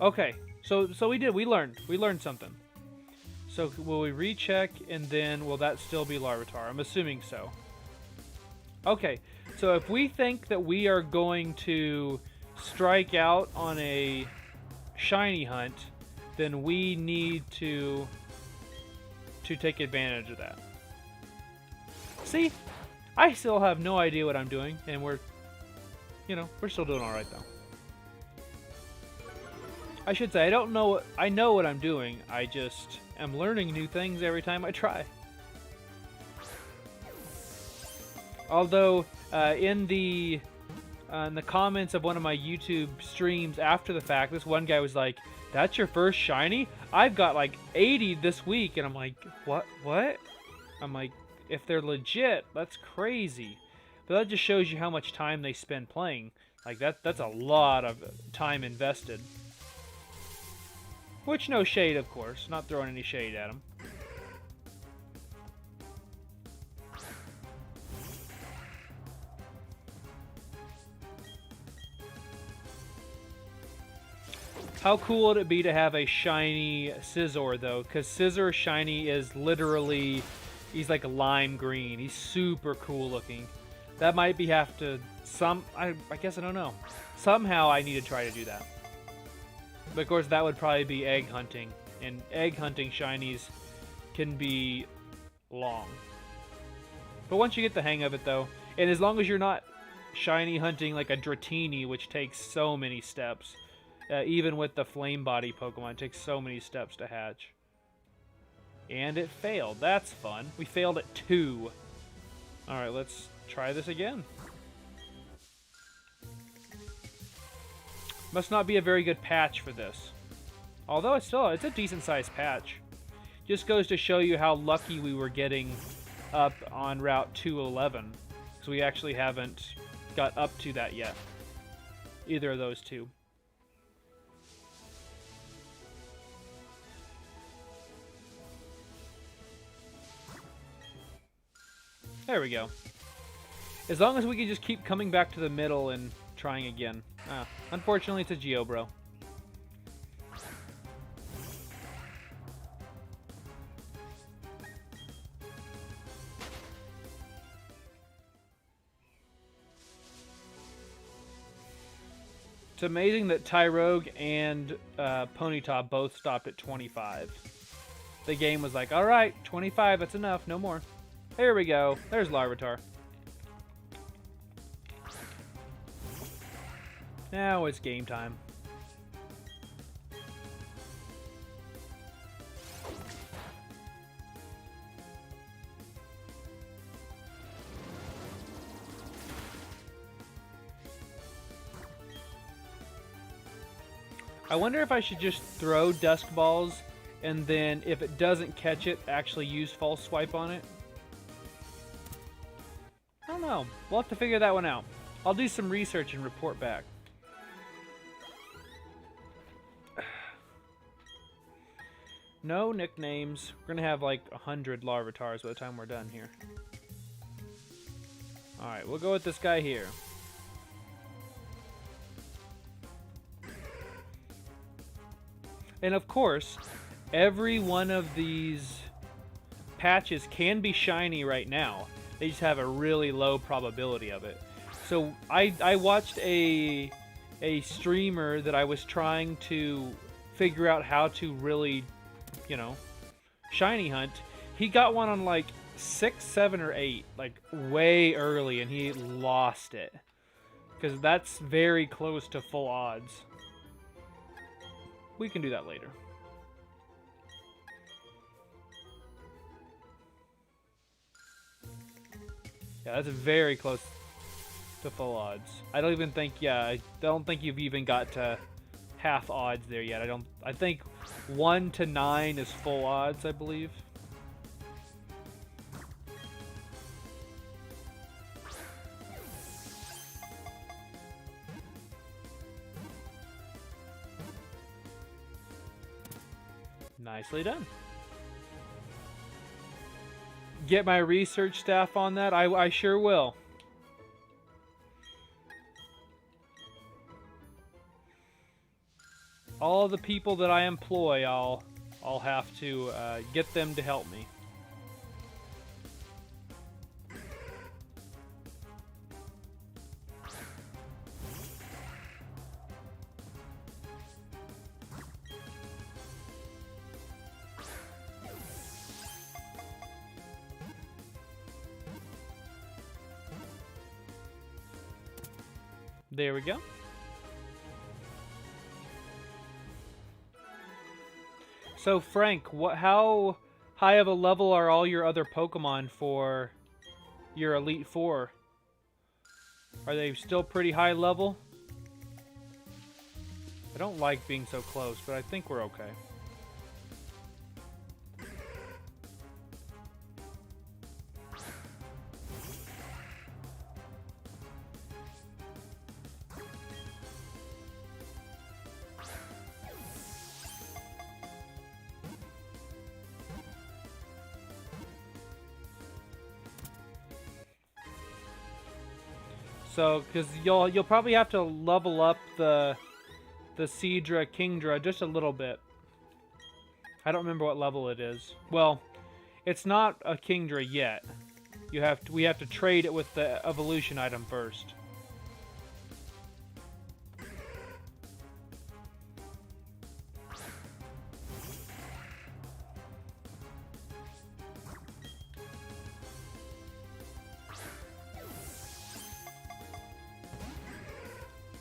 Okay, so we did. We learned something. So will we recheck, and then will that still be Larvitar? I'm assuming so. Okay, so if we think that we are going to strike out on a shiny hunt, then we need to take advantage of that. See, I still have no idea what I'm doing, and we're still doing all right though. I should say I know what I'm doing. I just am learning new things every time I try. Although in the comments of one of my YouTube streams after the fact, this one guy was like, "That's your first shiny? I've got like 80 this week," and I'm like, "What? What?" I'm like, "If they're legit, that's crazy." But that just shows you how much time they spend playing. Like that's a lot of time invested. Which, no shade, of course. Not throwing any shade at him. How cool would it be to have a shiny Scizor, though? Because Scizor shiny is literally... He's like a lime green. He's super cool looking. That might be have to... I guess I don't know. Somehow I need to try to do that. But of course that would probably be egg hunting. And egg hunting shinies can be long. But once you get the hang of it though, and as long as you're not shiny hunting like a Dratini, which takes so many steps, even with the flame body Pokemon, it takes so many steps to hatch. And it failed. That's fun. We failed at 2. Alright, let's try this again. Must not be a very good patch for this. Although it's a decent sized patch. Just goes to show you how lucky we were getting up on Route 211. Because we actually haven't got up to that yet. Either of those two. There we go. As long as we can just keep coming back to the middle and trying again. Unfortunately, it's a Geobro. It's amazing that Tyrogue and Ponyta both stopped at 25. The game was like, alright, 25, that's enough, no more. There we go. There's Larvitar. Now it's game time. I wonder if I should just throw Dusk Balls and then if it doesn't catch it, actually use False Swipe on it. I don't know. We'll have to figure that one out. I'll do some research and report back. No nicknames. We're gonna have like 100 Larvitars by the time we're done here. Alright, we'll go with this guy here. And of course, every one of these patches can be shiny right now. They just have a really low probability of it. So I watched a streamer that I was trying to figure out how to really, you know, shiny hunt. He got one on like 6, 7, or 8, like way early, and he lost it. Because that's very close to full odds. We can do that later. Yeah, that's very close to full odds. I don't even think, yeah, I don't think you've even got to half odds there yet. I think 1 to 9 is full odds, I believe. Nicely done. Get my research staff on that? I sure will. All the people that I employ, I'll have to get them to help me. There we go. So Frank, how high of a level are all your other Pokemon for your Elite Four? Are they still pretty high level? I don't like being so close, but I think we're okay. So, because you'll probably have to level up the Seadra Kingdra just a little bit. I don't remember what level it is. Well, it's not a Kingdra yet. We have to trade it with the evolution item first.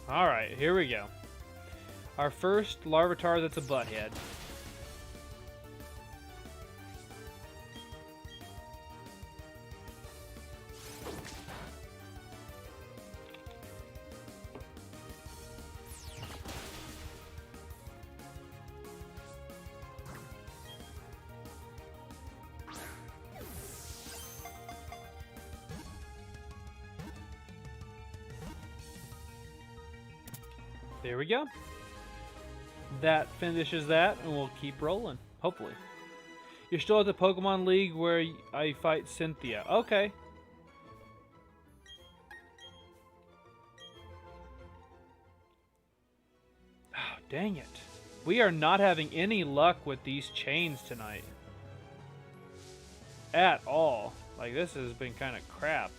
Alright, here we go. Our first Larvitar that's a butthead. There we go. That finishes that, and we'll keep rolling, hopefully. You're still at the Pokemon League where I fight Cynthia. Okay. Oh, dang it. We are not having any luck with these chains tonight. At all. Like, this has been kind of crap.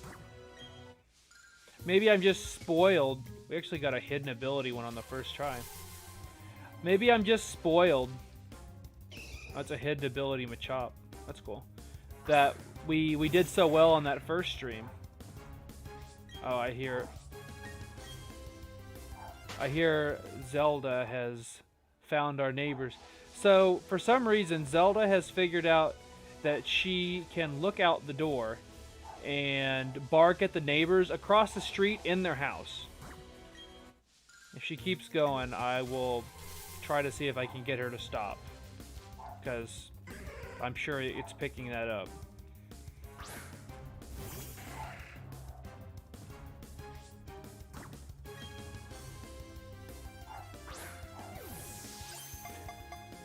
Maybe I'm just spoiled. We actually got a hidden ability one on the first try. Maybe I'm just spoiled. That's a hidden ability Machop. That's cool. That we did so well on that first stream. Oh, I hear Zelda has found our neighbors. So, for some reason, Zelda has figured out that she can look out the door and bark at the neighbors across the street in their house. If she keeps going, I will try to see if I can get her to stop, because I'm sure it's picking that up.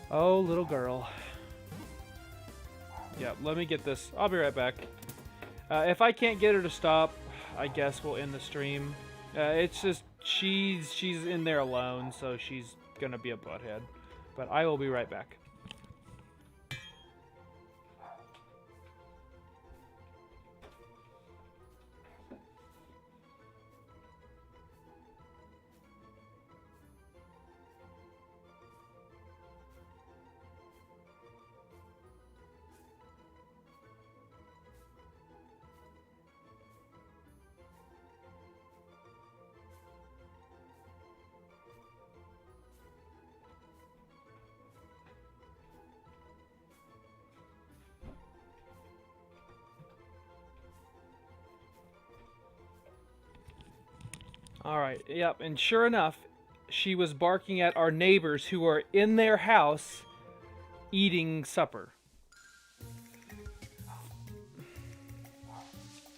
Oh, little girl. Yeah, let me get this. I'll be right back. If I can't get her to stop, I guess we'll end the stream. It's just she's in there alone, so she's gonna be a butthead. But I will be right back. Alright, yep, and sure enough, she was barking at our neighbors who are in their house eating supper.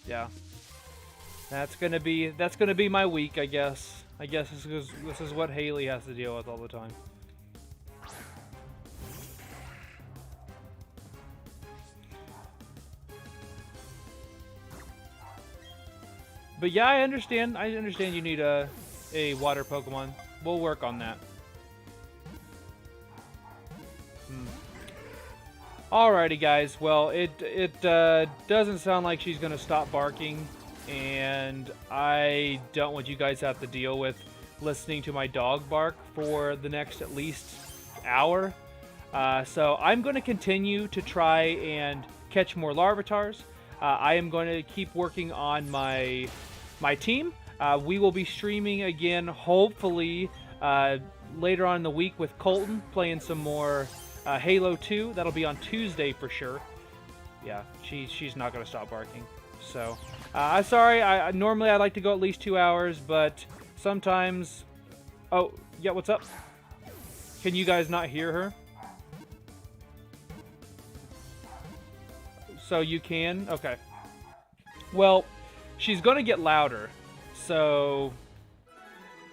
Yeah. That's gonna be my week, I guess. I guess this is what Haley has to deal with all the time. But yeah, I understand. I understand you need a water Pokemon. We'll work on that. Alrighty, guys. Well, it doesn't sound like she's gonna stop barking, and I don't want you guys to have to deal with listening to my dog bark for the next at least hour. So I'm going to continue to try and catch more Larvitars. I am going to keep working on my team. We will be streaming again, hopefully, later on in the week with Colton, playing some more Halo 2. That'll be on Tuesday for sure. Yeah, she's not going to stop barking. So, I'm sorry. Normally I'd like to go at least 2 hours, but sometimes... Oh, yeah, what's up? Can you guys not hear her? So you can? Okay. Well, she's going to get louder. So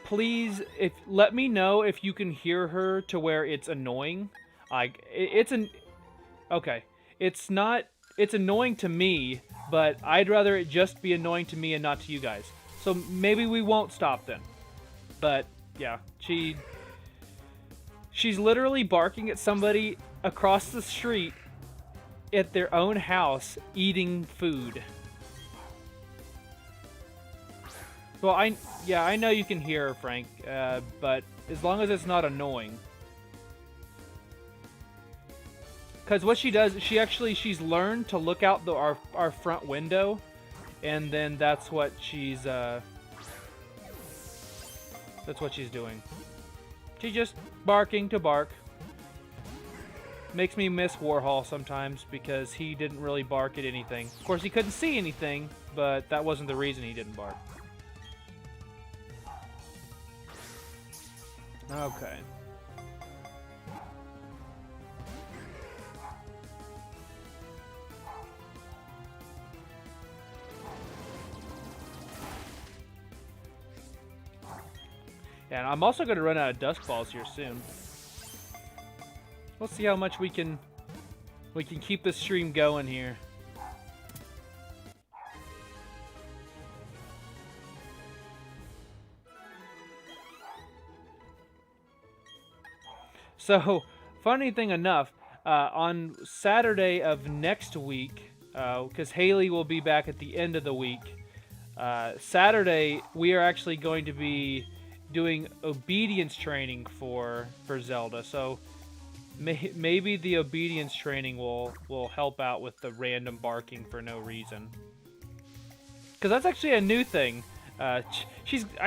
please, let me know if you can hear her to where it's annoying. Like okay. It's annoying to me, but I'd rather it just be annoying to me and not to you guys. So maybe we won't stop then. But yeah, she's literally barking at somebody across the street at their own house eating food. Well, I know you can hear her, Frank, but as long as it's not annoying. Because what she does, she's learned to look out our front window, and then that's what she's doing. She's just barking to bark. Makes me miss Warhol sometimes because he didn't really bark at anything. Of course, he couldn't see anything, but that wasn't the reason he didn't bark. Okay. And I'm also going to run out of Dusk Balls here soon. We'll see how much we can keep this stream going here. So, funny thing enough, on Saturday of next week, because Haley will be back at the end of the week, Saturday we are actually going to be doing obedience training for Zelda. So maybe the obedience training will help out with the random barking for no reason. Because that's actually a new thing. I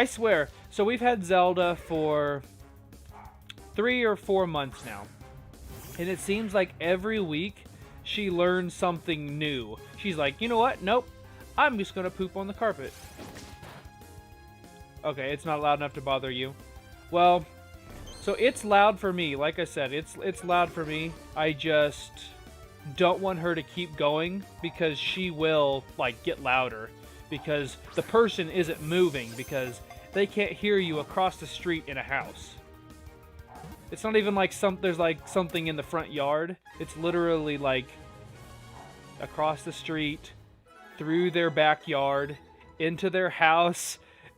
swear. So we've had Zelda for 3 or 4 months now. And it seems like every week she learns something new. She's like, you know what? Nope. I'm just going to poop on the carpet. Okay, it's not loud enough to bother you. Well, so it's loud for me. Like I said, it's loud for me. I just don't want her to keep going because she will, like, get louder. Because the person isn't moving because they can't hear you across the street in a house. It's not even like there's like something in the front yard. It's literally like across the street, through their backyard, into their house,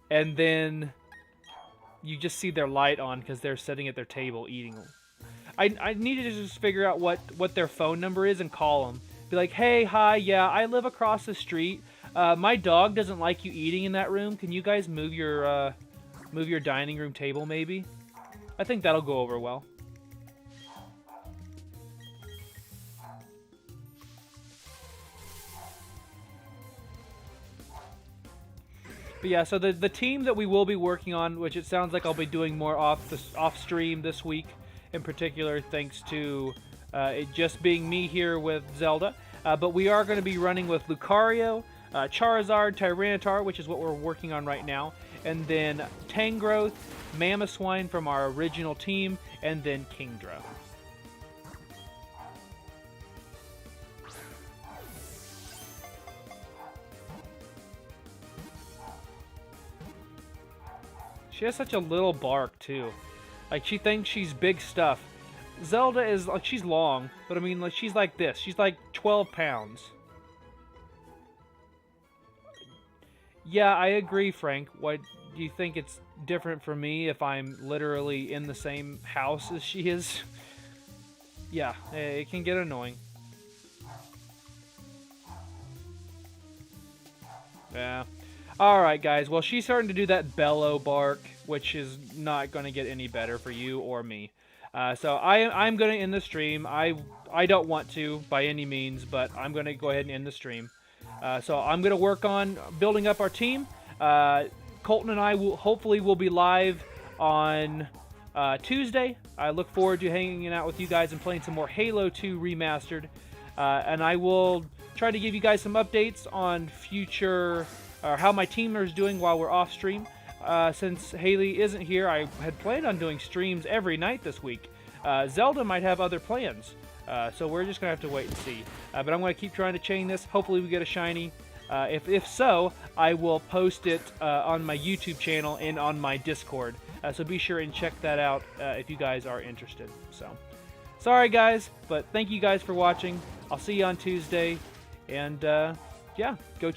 and then you just see their light on because they're sitting at their table eating. I need to just figure out what their phone number is and call them. Be like, hey, hi, yeah, I live across the street. My dog doesn't like you eating in that room. Can you guys move your dining room table, maybe? I think that'll go over well. But yeah, so the team that we will be working on, which it sounds like I'll be doing more off stream this week, in particular, thanks to it just being me here with Zelda. But we are going to be running with Lucario, Charizard, Tyranitar, which is what we're working on right now, and then Tangrowth, Mamoswine from our original team, and then Kingdra. She has such a little bark, too. Like, she thinks she's big stuff. Zelda is, like, she's long, but I mean, like, she's like this. She's like 12 pounds. Yeah, I agree, Frank. What do you think it's different for me if I'm literally in the same house as she is? Yeah, it can get annoying. Yeah. Alright, guys. Well, she's starting to do that bellow bark, which is not going to get any better for you or me. So I'm going to end the stream. I don't want to by any means, but I'm going to go ahead and end the stream. So I'm going to work on building up our team. Colton and I will be live on Tuesday. I look forward to hanging out with you guys and playing some more Halo 2 Remastered. And I will try to give you guys some updates on future, or how my team is doing while we're off stream. Since Haley isn't here, I had planned on doing streams every night this week. Zelda might have other plans, so we're just going to have to wait and see. But I'm going to keep trying to chain this. Hopefully we get a shiny. If so, I will post it on my YouTube channel and on my Discord. So be sure and check that out if you guys are interested. So, sorry guys, but thank you guys for watching. I'll see you on Tuesday. And yeah, go